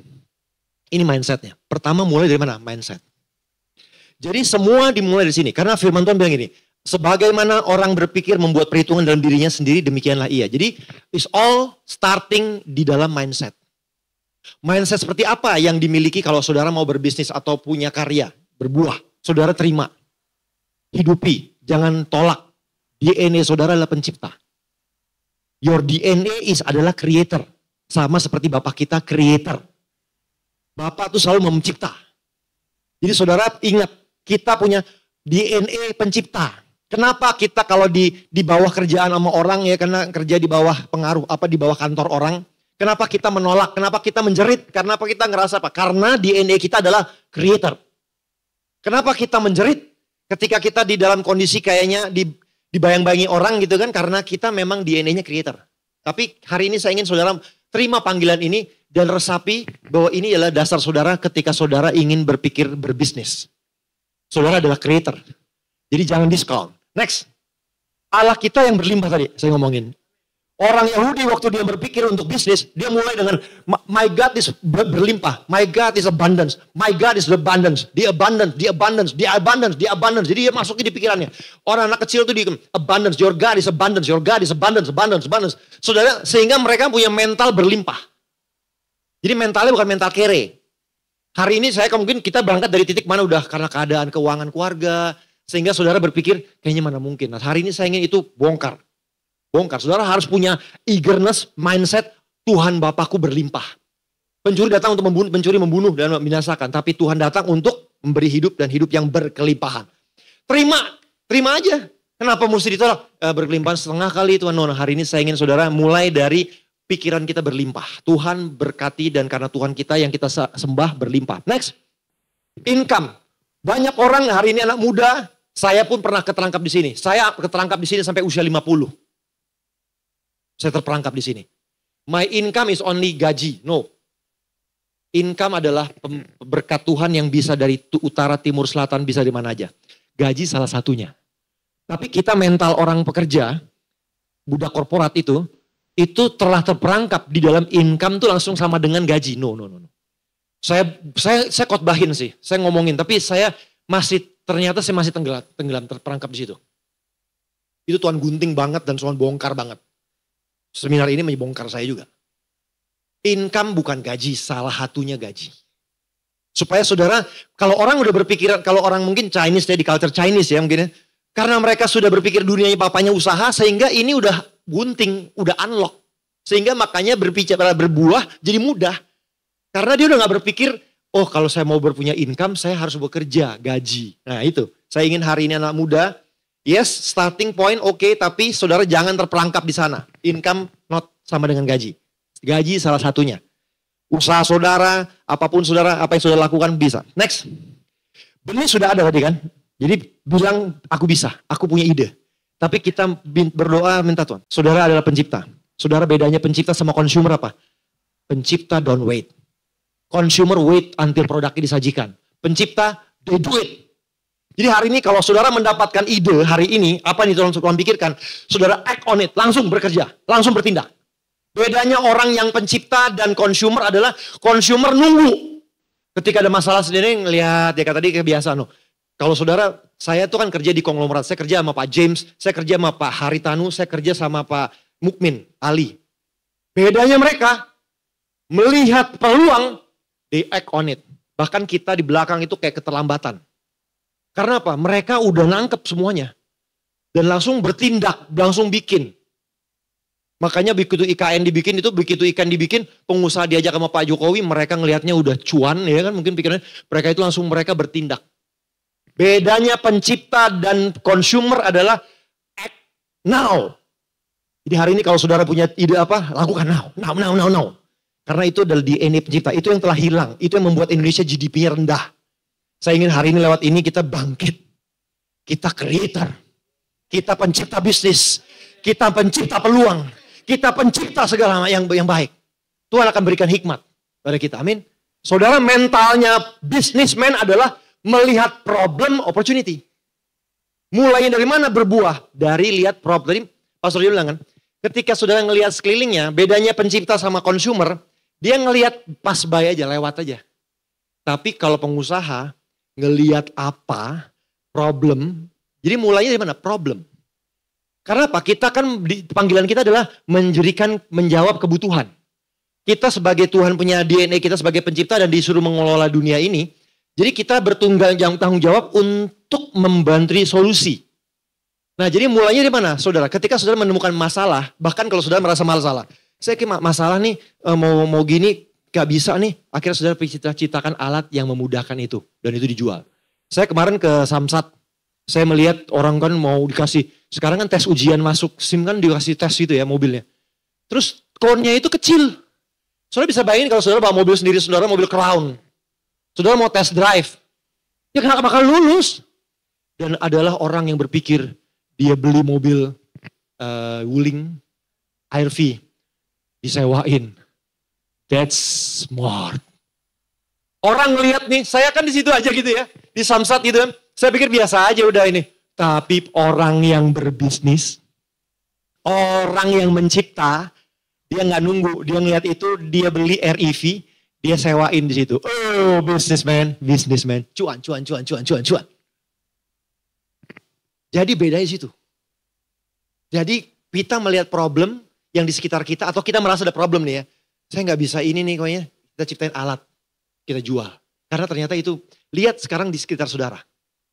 Ini mindsetnya. Pertama mulai dari mana? Mindset. Jadi semua dimulai dari sini. Karena firman Tuhan bilang gini, sebagaimana orang berpikir membuat perhitungan dalam dirinya sendiri, demikianlah ia. Jadi, it's all starting di dalam mindset. Mindset seperti apa yang dimiliki kalau saudara mau berbisnis atau punya karya, berbuah. Saudara terima, hidupi, jangan tolak. DNA saudara adalah pencipta. Your DNA adalah creator. Sama seperti Bapak kita creator. Bapak itu selalu mencipta. Jadi saudara ingat, kita punya DNA pencipta. Kenapa kita kalau di bawah kerjaan sama orang ya, karena kerja di bawah pengaruh di bawah kantor orang, kenapa kita menolak, kenapa kita menjerit, kenapa kita ngerasa apa? Karena DNA kita adalah creator. Kenapa kita menjerit ketika kita di dalam kondisi kayaknya dibayang-bayangi orang gitu kan, karena kita memang DNA-nya creator. Tapi hari ini saya ingin saudara terima panggilan ini dan resapi bahwa ini adalah dasar saudara ketika saudara ingin berpikir berbisnis. Saudara adalah creator. Jadi jangan discount. Next. Allah kita yang berlimpah tadi, saya ngomongin. Orang Yahudi waktu dia berpikir untuk bisnis, dia mulai dengan, my God is berlimpah, my God is abundance, my God is abundance, the abundance, the abundance, the abundance, the abundance. Jadi dia masukin di pikirannya. Orang anak kecil itu di abundance, your God is abundance, your God is abundance, abundance, abundance. Saudara, sehingga mereka punya mental berlimpah. Jadi mentalnya bukan mental kere. Hari ini saya mungkin kita berangkat dari titik mana udah karena keadaan keuangan keluarga, sehingga saudara berpikir, kayaknya mana mungkin. Nah hari ini saya ingin itu bongkar. Saudara harus punya eagerness, mindset, Tuhan Bapakku berlimpah. Pencuri datang untuk membunuh, pencuri membunuh dan membinasakan. Tapi Tuhan datang untuk memberi hidup dan hidup yang berkelimpahan. Terima aja. Kenapa mesti ditolak? Berkelimpahan setengah kali Tuhan. Nah hari ini saya ingin saudara mulai dari pikiran kita berlimpah. Tuhan berkati dan karena Tuhan kita yang kita sembah berlimpah. Next, income. Banyak orang hari ini anak muda, saya pun pernah keterangkap di sini. Saya keterangkap di sini sampai usia 50. Saya terperangkap di sini. My income is only gaji. No. Income adalah berkat Tuhan yang bisa dari utara, timur, selatan, bisa di mana aja. Gaji salah satunya. Tapi kita mental orang pekerja, budak korporat itu telah terperangkap di dalam income tuh langsung sama dengan gaji. No. Saya khotbahin sih, saya ngomongin, tapi ternyata saya masih tenggelam terperangkap di situ. Itu Tuhan gunting banget dan Tuhan bongkar banget. Seminar ini membongkar saya juga. Income bukan gaji, salah satunya gaji. Supaya saudara, kalau orang udah berpikiran, kalau orang mungkin Chinese ya, di culture Chinese ya mungkin ya, karena mereka sudah berpikir dunianya papanya usaha, sehingga ini udah gunting, udah unlock. Sehingga makanya berbicara berbuah jadi mudah. Karena dia udah gak berpikir, oh kalau saya mau berpunya income, saya harus bekerja, gaji. Nah itu, saya ingin hari ini anak muda, yes starting point oke, tapi saudara jangan terperangkap di sana. Income not sama dengan gaji. Gaji salah satunya. Usaha saudara, apapun saudara, apa yang saudara lakukan bisa. Next, benih sudah ada tadi kan. Jadi bilang aku bisa, aku punya ide. Tapi kita berdoa minta Tuhan. Saudara adalah pencipta. Saudara bedanya pencipta sama consumer apa? Pencipta don't wait. Consumer wait until produknya disajikan. Pencipta, they do it. Jadi hari ini kalau saudara mendapatkan ide hari ini, apa yang Tuhan pikirkan, saudara act on it, langsung bekerja, langsung bertindak. Bedanya orang yang pencipta dan consumer adalah consumer nunggu. Ketika ada masalah sendiri ngelihat, ya kata tadi kebiasaan. Kalau saudara, saya tuh kan kerja di konglomerat, saya kerja sama Pak James, saya kerja sama Pak Haritanu, saya kerja sama Pak Mukmin, Ali. Bedanya mereka, melihat peluang, they act on it. Bahkan kita di belakang itu kayak keterlambatan. Karena apa? Mereka udah nangkep semuanya. Dan langsung bertindak, langsung bikin. Makanya begitu IKN dibikin itu, begitu ikan dibikin, pengusaha diajak sama Pak Jokowi, mereka ngelihatnya udah cuan, ya kan? Mungkin pikirannya, mereka itu langsung mereka bertindak. Bedanya pencipta dan consumer adalah act now. Jadi hari ini kalau saudara punya ide apa, lakukan now. Karena itu adalah DNA pencipta, itu yang telah hilang. Itu yang membuat Indonesia GDP-nya rendah. Saya ingin hari ini lewat ini kita bangkit. Kita creator. Kita pencipta bisnis. Kita pencipta peluang. Kita pencipta segala yang baik. Tuhan akan berikan hikmat pada kita. Amin. Saudara, mentalnya businessman adalah melihat problem opportunity. Mulainya dari mana berbuah? Dari lihat problem. Tadi Pastor Dio bilang kan, ketika saudara ngelihat sekelilingnya, bedanya pencipta sama consumer, dia ngelihat pas by aja, lewat aja. Tapi kalau pengusaha ngelihat apa, problem, jadi mulainya dari mana? Problem. Karena apa? Kita kan, panggilan kita adalah menjawab kebutuhan. Kita sebagai Tuhan punya DNA, kita sebagai pencipta dan disuruh mengelola dunia ini. Jadi kita tanggung jawab untuk membantu solusi. Nah, jadi mulainya dari mana? Saudara, ketika saudara menemukan masalah, bahkan kalau saudara merasa masalah. Saya kayak masalah nih, mau gini, gak bisa nih. Akhirnya saudara ciptakan alat yang memudahkan itu. Dan itu dijual. Saya kemarin ke Samsat. Saya melihat orang kan mau dikasih. Sekarang kan tes ujian masuk. SIM kan dikasih tes itu ya mobilnya. Terus konnya itu kecil. Saudara bisa bayangin kalau saudara bawa mobil sendiri, saudara mobil Crown. Saudara mau test drive. Ya gak bakal lulus. Dan adalah orang yang berpikir dia beli mobil Wuling ARV. Disewain. That's smart. Orang ngelihat nih, saya kan di situ aja gitu ya. Di Samsat gitu kan. Saya pikir biasa aja udah ini. Tapi orang yang berbisnis, orang yang mencipta, dia nggak nunggu. Dia ngeliat itu, dia beli REV, dia sewain di situ. Oh, businessman. Cuan. Jadi beda di situ. Jadi kita melihat problem yang di sekitar kita, atau kita merasa ada problem nih ya. Saya nggak bisa ini nih kayaknya. Kita ciptain alat, kita jual. Karena ternyata itu, lihat sekarang di sekitar saudara.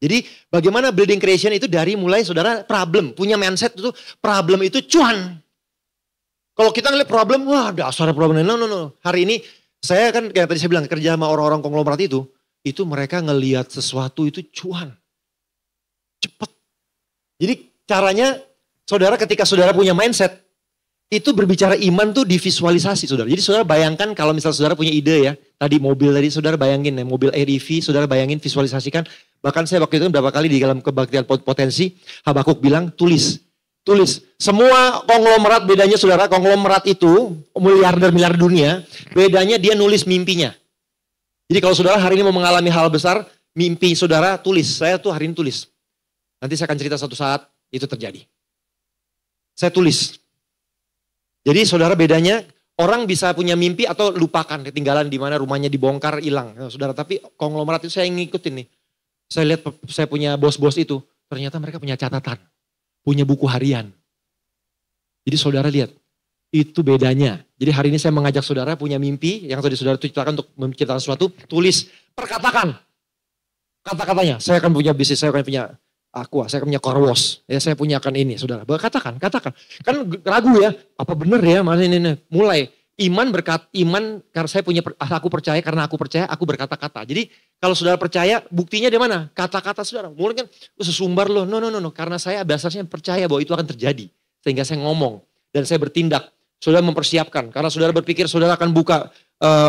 Jadi bagaimana building creation itu dari mulai saudara problem. Punya mindset itu, problem itu cuan. Kalau kita ngeliat problem, wah dasar problem. No. Hari ini saya kan kayak tadi saya bilang, kerja sama orang-orang konglomerat itu mereka ngelihat sesuatu itu cuan. Cepet. Jadi caranya, saudara ketika saudara punya mindset, itu berbicara iman tuh divisualisasi saudara. Jadi saudara bayangkan kalau misalnya saudara punya ide ya. Tadi mobil tadi saudara bayangin ya. Mobil REV saudara bayangin visualisasikan. Bahkan saya waktu itu berapa kali di dalam kebaktian potensi. Habakuk bilang tulis. Semua konglomerat bedanya saudara. Konglomerat itu miliarder dunia. Bedanya dia nulis mimpinya. Jadi kalau saudara hari ini mau mengalami hal besar. Mimpi saudara tulis. Saya tuh hari ini tulis. Nanti saya akan cerita satu saat itu terjadi. Saya tulis. Jadi saudara bedanya orang bisa punya mimpi atau lupakan ketinggalan di mana rumahnya dibongkar hilang. Nah, saudara, tapi konglomerat itu saya ngikutin nih. Saya lihat saya punya bos-bos itu, ternyata mereka punya catatan, punya buku harian. Jadi saudara lihat, itu bedanya. Jadi hari ini saya mengajak saudara punya mimpi yang tadi saudara ceritakan untuk menciptakan sesuatu, tulis, perkatakan. Kata-katanya, saya akan punya bisnis, saya akan punya Aqua, saya punya car wash, ya saya punya akan ini, saudara. Katakan. Kan ragu ya, apa benar ya, mana ini. Mulai, iman karena saya punya, aku percaya, karena aku percaya, aku berkata-kata. Jadi kalau saudara percaya, buktinya di mana? Kata-kata saudara. Mulai kan, sesumbar loh, no. Karena saya dasarnya percaya bahwa itu akan terjadi. Sehingga saya ngomong, dan saya bertindak. Saudara mempersiapkan, karena saudara berpikir saudara akan buka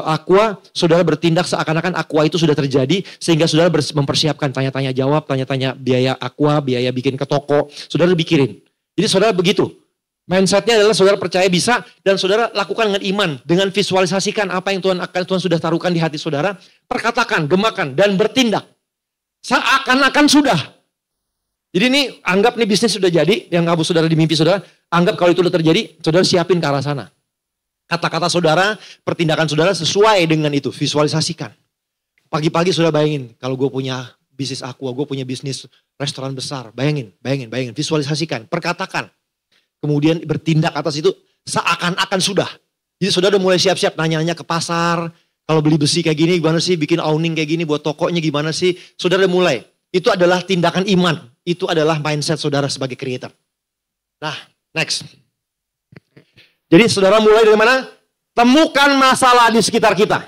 Aqua, saudara bertindak seakan-akan Aqua itu sudah terjadi, sehingga saudara mempersiapkan tanya-tanya jawab, tanya-tanya biaya Aqua, biaya bikin ke toko, saudara bikirin. Jadi saudara begitu. Mindsetnya adalah saudara percaya bisa, dan saudara lakukan dengan iman, dengan visualisasikan apa yang Tuhan sudah taruhkan di hati saudara, perkatakan, gemakan, dan bertindak. Seakan-akan sudah. Jadi ini anggap nih bisnis sudah jadi, yang kamu saudara di mimpi saudara, anggap kalau itu sudah terjadi, saudara siapin ke arah sana. Kata-kata saudara, pertindakan saudara sesuai dengan itu, visualisasikan. Pagi-pagi saudara bayangin, kalau gue punya bisnis Aqua, gue punya bisnis restoran besar, bayangin, visualisasikan, perkatakan. Kemudian bertindak atas itu seakan-akan sudah. Jadi saudara udah mulai siap-siap nanya-nanya ke pasar, kalau beli besi kayak gini gimana sih, bikin awning kayak gini buat tokonya gimana sih, saudara udah mulai. Itu adalah tindakan iman, itu adalah mindset saudara sebagai creator. Nah, next. Jadi saudara mulai dari mana? Temukan masalah di sekitar kita.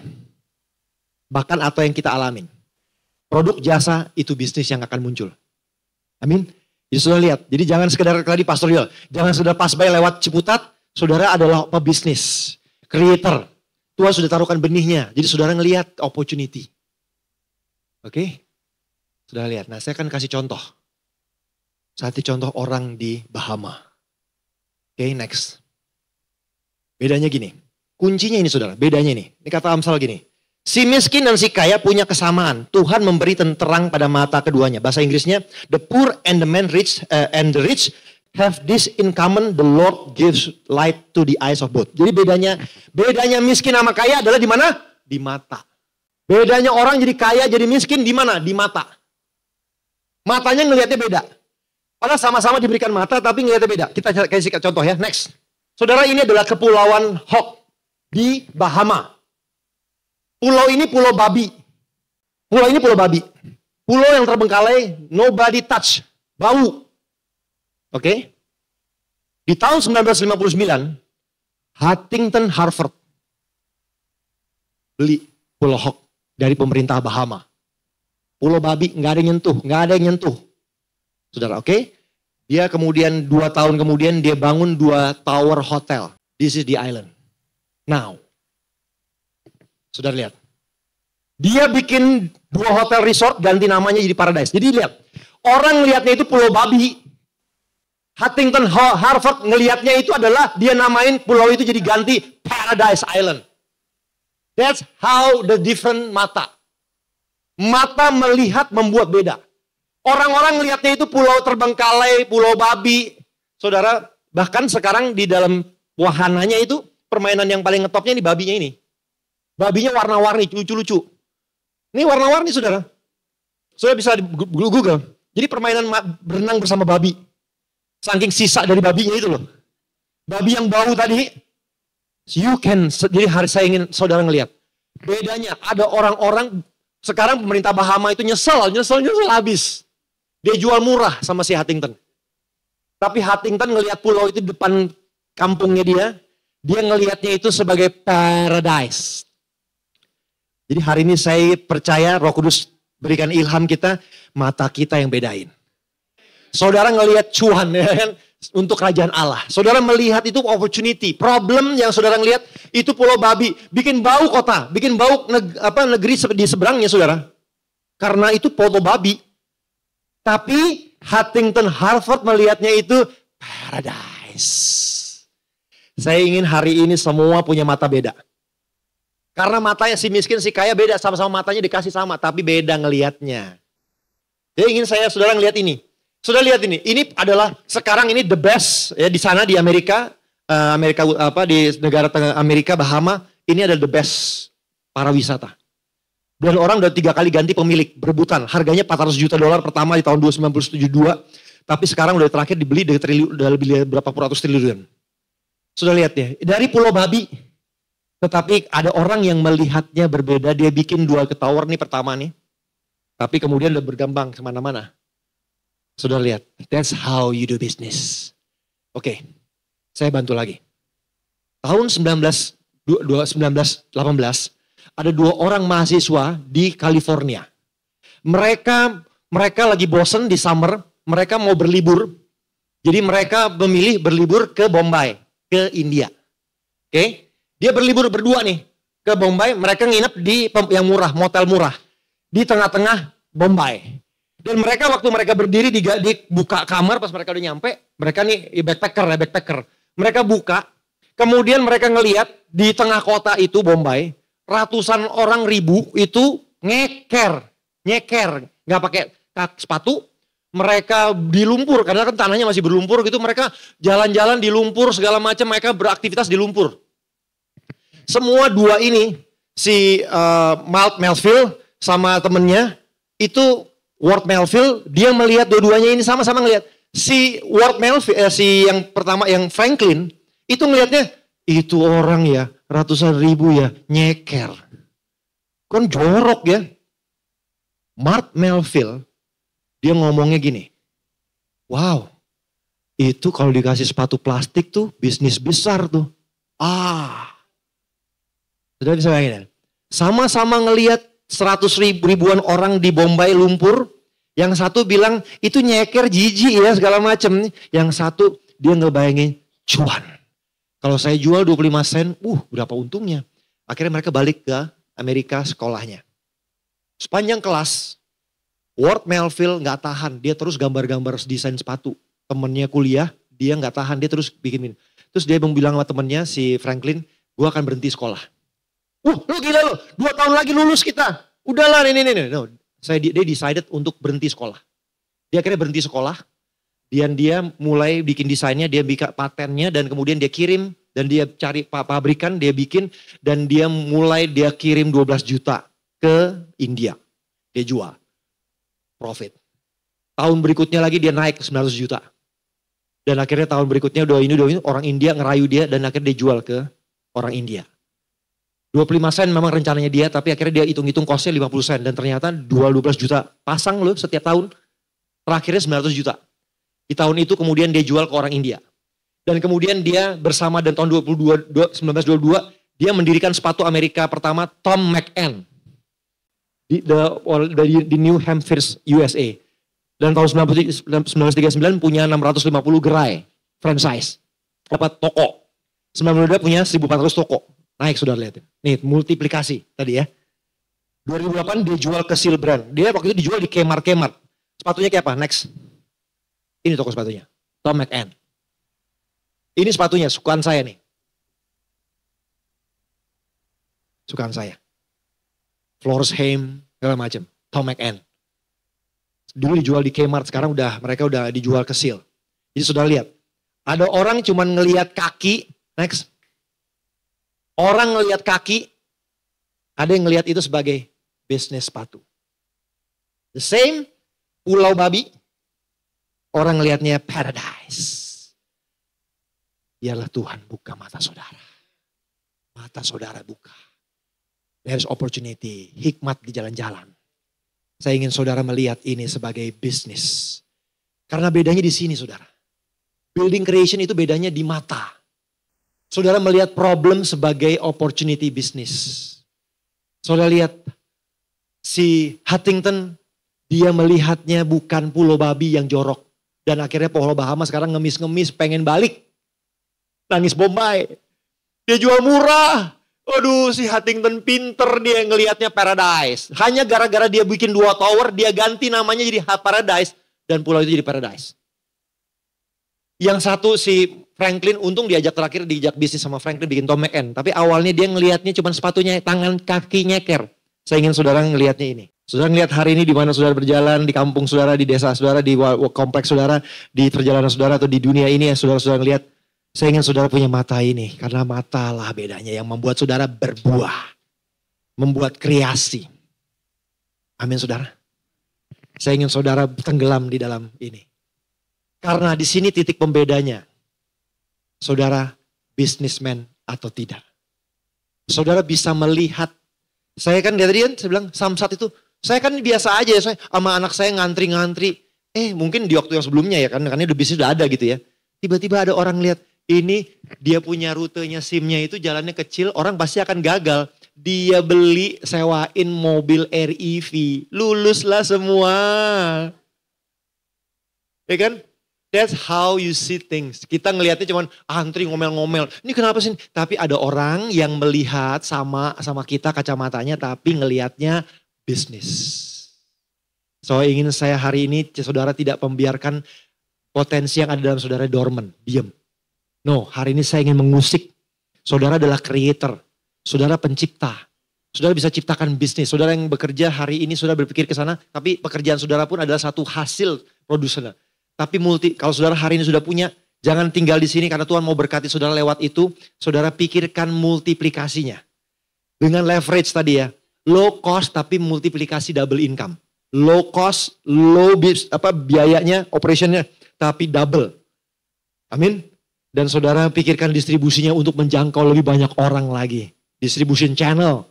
Bahkan atau yang kita alamin. Produk jasa itu bisnis yang akan muncul. Amin. Jadi saudara lihat. Jadi jangan sekedar tadi Pastor Yol. Jangan sudah pas by lewat Ciputat. Saudara adalah pebisnis. Creator. Tuhan sudah taruhkan benihnya. Jadi saudara ngelihat opportunity. Oke. Sudah lihat. Nah, saya akan kasih contoh. Satu contoh orang di Bahama. Oke, next. Bedanya gini. Kuncinya ini saudara, bedanya ini. Ini kata Amsal gini. Si miskin dan si kaya punya kesamaan. Tuhan memberi terang pada mata keduanya. Bahasa Inggrisnya, the poor and the the rich have this in common, the Lord gives light to the eyes of both. Jadi bedanya miskin sama kaya adalah di mana? Di mata. Bedanya orang jadi kaya jadi miskin di mana? Di mata. Matanya ngelihatnya beda. Padahal sama-sama diberikan mata tapi ngelihatnya beda. Kita kasih contoh ya, next. Saudara, ini adalah Kepulauan Hok di Bahama. Pulau ini pulau babi. Pulau ini pulau babi. Pulau yang terbengkalai, nobody touch. Bau. Oke. Di tahun 1959, Huntington Harvard beli Pulau Hok dari pemerintah Bahama. Pulau babi, nggak ada yang nyentuh. Saudara, oke? Dia kemudian 2 tahun kemudian dia bangun 2 tower hotel. This is the island. Now, saudara lihat. Dia bikin 2 hotel resort ganti namanya jadi Paradise. Jadi lihat, orang lihatnya itu pulau babi. Huntington Harvard ngelihatnya itu adalah dia namain pulau itu jadi ganti Paradise Island. That's how the different mata. Mata melihat membuat beda. Orang-orang lihatnya itu pulau terbengkalai, pulau babi. Saudara, bahkan sekarang di dalam wahananya itu permainan yang paling ngetopnya ini babinya ini. Babinya warna-warni, lucu-lucu. Ini warna-warni saudara. Saudara bisa di Google. Jadi permainan berenang bersama babi. Saking sisa dari babinya itu loh. Babi yang bau tadi. Jadi hari saya ingin saudara ngelihat. Bedanya ada orang-orang, sekarang pemerintah Bahama itu nyesel habis. Dia jual murah sama si Huntington. Tapi Huntington ngelihat pulau itu depan kampungnya dia ngelihatnya itu sebagai paradise. Jadi hari ini saya percaya Roh Kudus berikan ilham kita, mata kita yang bedain. Saudara ngelihat cuan ya kan, untuk kerajaan Allah. Saudara melihat itu opportunity. Problem yang saudara ngelihat itu pulau babi, bikin bau kota, bikin bau negeri di seberangnya saudara. Karena itu pulau babi. Tapi Huntington Harvard melihatnya itu paradise. Saya ingin hari ini semua punya mata beda. Karena matanya si miskin, si kaya beda. Sama-sama matanya dikasih sama, tapi beda ngelihatnya. Jadi ingin saudara ngelihat ini. Saudara lihat ini. Ini adalah sekarang ini the best ya di sana di Amerika, di negara tengah Amerika, Bahama. Ini adalah the best para wisata. Dan orang udah 3 kali ganti pemilik, berebutan. Harganya $400 juta pertama di tahun 1972. Tapi sekarang udah terakhir dibeli udah lebih berapa ratus triliun. Sudah lihat ya, dari pulau babi. Tetapi ada orang yang melihatnya berbeda. Dia bikin 2 tower nih pertama nih. Tapi kemudian udah berkembang kemana-mana. Sudah lihat, that's how you do business. Oke, saya bantu lagi. Tahun 1918, ada 2 orang mahasiswa di California. Mereka lagi bosen di summer, mereka mau berlibur. Jadi mereka memilih berlibur ke Bombay, ke India. Oke, dia berlibur berdua nih ke Bombay. Mereka nginep di yang murah, motel murah di tengah-tengah Bombay. Dan mereka waktu mereka berdiri di buka kamar pas mereka udah nyampe, mereka nih backpacker. Mereka buka, kemudian mereka ngelihat di tengah kota itu Bombay. Ratusan orang ribu itu nyeker, nggak pakai sepatu. Mereka di lumpur, karena kan tanahnya masih berlumpur gitu. Mereka jalan-jalan di lumpur segala macam. Mereka beraktivitas di lumpur. Semua 2 ini, si Walt Melville sama temennya itu Ward Melville, dia melihat dua-duanya ini sama-sama ngelihat. Si Ward Melville, si yang pertama yang Franklin itu ngelihatnya itu orang ya. Ratusan ribu ya, nyeker. Kan jorok ya. Mark Melville, dia ngomongnya gini. Wow, itu kalau dikasih sepatu plastik tuh bisnis besar tuh. Sudah bisa bayangin. Sama-sama ngelihat 100 ribuan orang di Bombay lumpur. Yang satu bilang itu nyeker jijik ya segala macam. Yang satu dia ngebayangin cuan. Kalau saya jual 25 sen, berapa untungnya? Akhirnya mereka balik ke Amerika sekolahnya. Sepanjang kelas, Ward Melville nggak tahan, dia terus gambar-gambar desain sepatu. Temennya kuliah, dia nggak tahan, dia terus bikin. Terus dia bilang sama temennya si Franklin, gue akan berhenti sekolah. Lu gila lu, 2 tahun lagi lulus kita. Udahlah ini. No, dia decided untuk berhenti sekolah. Dia akhirnya berhenti sekolah. Dan dia mulai bikin desainnya, dia bikin patennya, dan kemudian dia kirim. Dan dia cari pabrikan, dia bikin. Dan dia kirim 12 juta ke India. Dia jual. Profit. Tahun berikutnya lagi dia naik ke 900 juta. Dan akhirnya tahun berikutnya udah ini orang India ngerayu dia dan akhirnya dia jual ke orang India. 25 sen memang rencananya dia, tapi akhirnya dia hitung-hitung costnya 50 sen. Dan ternyata 12 juta pasang loh setiap tahun. Terakhirnya 900 juta. Di tahun itu kemudian dia jual ke orang India. Dan kemudian dia bersama dan tahun 1922 dia mendirikan sepatu Amerika pertama Tom McAn. Di New Hampshire, USA. Dan tahun 1939 punya 650 gerai franchise. Toko. 1992 punya 1400 toko. Naik saudara lihatin. Nih multiplikasi tadi ya. 2008 dia jual ke Silbrand. Dia waktu itu dijual di Kmart. Sepatunya kayak apa? Next. Ini toko sepatunya. Tom McAn. Ini sepatunya, sukaan saya nih. Sukaan saya. Florsheim, segala macam. Tom McAn. Dulu dijual di Kmart, sekarang mereka udah dijual ke Seal. Jadi sudah lihat. Ada orang cuma ngelihat kaki, next. Orang ngelihat kaki, ada yang ngelihat itu sebagai bisnis sepatu. The same, Pulau Babi, orang ngelihatnya paradise. Biarlah Tuhan buka mata saudara. Mata saudara buka. There's opportunity, hikmat di jalan-jalan. Saya ingin saudara melihat ini sebagai bisnis. Karena bedanya di sini saudara. Building creation itu bedanya di mata. Saudara melihat problem sebagai opportunity bisnis. Saudara lihat si Huntington, dia melihatnya bukan Pulau Babi yang jorok. Dan akhirnya Pulau Bahama sekarang ngemis-ngemis pengen balik. Nangis Bombay. Dia jual murah. Aduh si Huntington pinter dia ngelihatnya paradise. Hanya gara-gara dia bikin 2 tower dia ganti namanya jadi Paradise. Dan pulau itu jadi Paradise. Yang satu si Franklin untung diajak bisnis sama Franklin bikin Tom McAn. Tapi awalnya dia ngelihatnya cuma sepatunya tangan kaki nyeker. Saya ingin saudara ngelihatnya ini. Saudara ngelihat hari ini di mana saudara berjalan, di kampung saudara, di desa saudara, di kompleks saudara, di perjalanan saudara atau di dunia ini ya saudara-saudara ngelihat. Saya ingin saudara punya mata ini. Karena mata lah bedanya yang membuat saudara berbuah. Membuat kreasi. Amin saudara. Saya ingin saudara tenggelam di dalam ini. Karena di sini titik pembedanya. Saudara businessman atau tidak. Saudara bisa melihat. Saya kan tadi saya bilang Samsat itu. Saya kan biasa aja saya sama anak saya ngantri-ngantri. Mungkin di waktu yang sebelumnya ya kan. Karena bisnis udah ada gitu ya. Tiba-tiba ada orang lihat. Ini dia punya rutenya SIM-nya itu jalannya kecil, orang pasti akan gagal. Dia beli, sewain mobil REV, luluslah semua. Ya kan? That's how you see things. Kita ngelihatnya cuman antri ngomel-ngomel. Ini kenapa sih? Tapi ada orang yang melihat sama kita kacamatanya tapi ngelihatnya bisnis. So ingin saya hari ini saudara tidak membiarkan potensi yang ada dalam saudara dormant, diam. No, hari ini saya ingin mengusik. Saudara adalah creator. Saudara pencipta. Saudara bisa ciptakan bisnis. Saudara yang bekerja hari ini saudara berpikir ke sana. Tapi pekerjaan saudara pun adalah satu hasil produsen. Tapi kalau saudara hari ini sudah punya. Jangan tinggal di sini karena Tuhan mau berkati saudara lewat itu. Saudara pikirkan multiplikasinya. Dengan leverage tadi ya. Low cost tapi multiplikasi double income. Low cost, biayanya, operationnya. Tapi double. Amin. Dan saudara pikirkan distribusinya untuk menjangkau lebih banyak orang lagi. Distribution channel.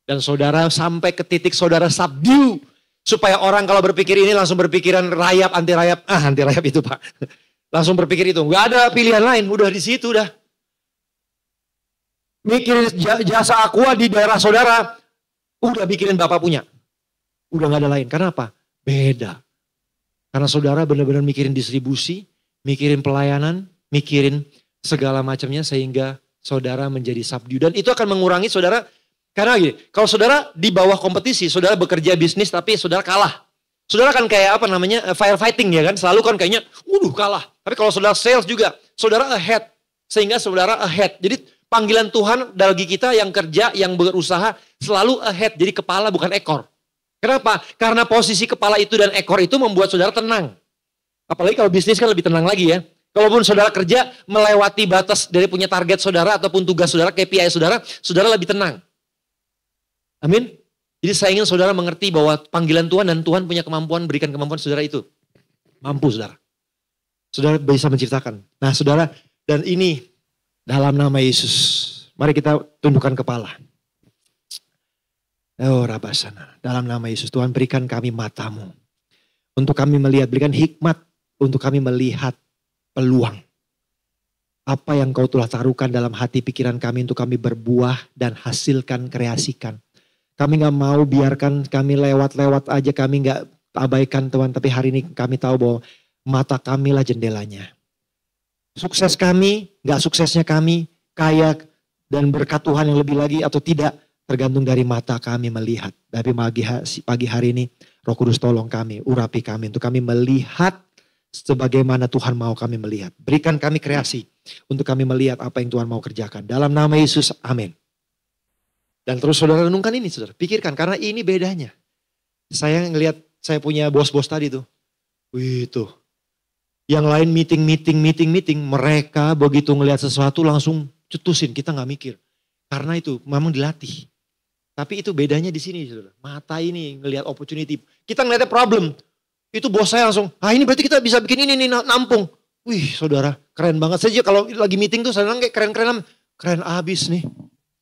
Dan saudara sampai ke titik saudara subdue. Supaya orang kalau berpikir ini langsung berpikiran rayap, anti rayap. Anti rayap itu Pak. Langsung berpikir itu. Gak ada pilihan lain. Udah di situ udah. Mikirin jasa aqua di daerah saudara. Udah bikirin Bapak punya. Udah gak ada lain. Karena apa? Beda. Karena saudara benar-benar mikirin distribusi. Mikirin pelayanan. Mikirin segala macamnya sehingga saudara menjadi subdue. Dan itu akan mengurangi saudara. Karena gini, kalau saudara di bawah kompetisi, saudara bekerja bisnis tapi saudara kalah. Saudara kan kayak apa namanya, firefighting ya kan. Selalu kan kayaknya, kalah. Tapi kalau saudara sales juga, saudara ahead. Sehingga saudara ahead. Jadi panggilan Tuhan bagi kita yang kerja, yang berusaha, selalu ahead. Jadi kepala bukan ekor. Kenapa? Karena posisi kepala itu dan ekor itu membuat saudara tenang. Apalagi kalau bisnis kan lebih tenang lagi ya. Kalaupun saudara kerja melewati batas dari punya target saudara ataupun tugas saudara, KPI saudara, saudara lebih tenang. Amin. Jadi saya ingin saudara mengerti bahwa panggilan Tuhan dan Tuhan punya kemampuan berikan kemampuan saudara itu. Mampu saudara. Saudara bisa menciptakan. Nah saudara, dan ini dalam nama Yesus. Mari kita tundukkan kepala. Oh Rabasana. Dalam nama Yesus Tuhan berikan kami matamu. Untuk kami melihat, berikan hikmat untuk kami melihat peluang. Apa yang kau telah taruhkan dalam hati pikiran kami untuk kami berbuah dan hasilkan, kreasikan. Kami gak mau biarkan kami lewat-lewat aja, kami gak abaikan Tuhan. Tapi hari ini kami tahu bahwa mata kami lah jendelanya. Sukses kami, gak suksesnya kami, kaya dan berkat Tuhan yang lebih lagi atau tidak, tergantung dari mata kami melihat. Tapi pagi hari ini Roh Kudus tolong kami, urapi kami untuk kami melihat sebagaimana Tuhan mau kami melihat. Berikan kami kreasi untuk kami melihat apa yang Tuhan mau kerjakan. Dalam nama Yesus, amin. Dan terus saudara renungkan ini saudara, pikirkan karena ini bedanya. Saya ngelihat, saya punya bos-bos tadi tuh. Wih tuh. Yang lain meeting, mereka begitu ngelihat sesuatu langsung cetusin, kita gak mikir. Karena itu memang dilatih. Tapi itu bedanya di sini saudara. Mata ini ngelihat opportunity. Kita ngeliatnya problem. Itu bos saya langsung, ini berarti kita bisa bikin ini nampung. Wih saudara, keren banget. Saya juga kalau lagi meeting tuh saya kayak keren abis nih.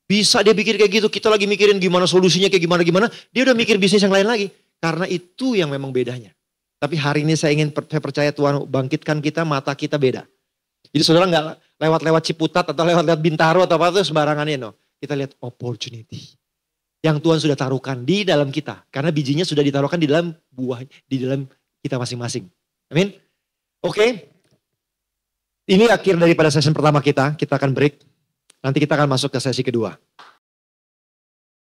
Bisa dia pikir kayak gitu, kita lagi mikirin gimana solusinya kayak gimana. Dia udah mikir bisnis yang lain lagi. Karena itu yang memang bedanya. Tapi hari ini saya percaya Tuhan bangkitkan kita, mata kita beda. Jadi saudara gak lewat-lewat Ciputat atau lewat-lewat Bintaro atau apa itu sembarangannya. No. Kita lihat opportunity. Yang Tuhan sudah taruhkan di dalam kita. Karena bijinya sudah ditaruhkan di dalam buah, di dalam kita masing-masing. Amin. Oke. Ini akhir daripada sesi pertama kita. Kita akan break. Nanti kita akan masuk ke sesi kedua.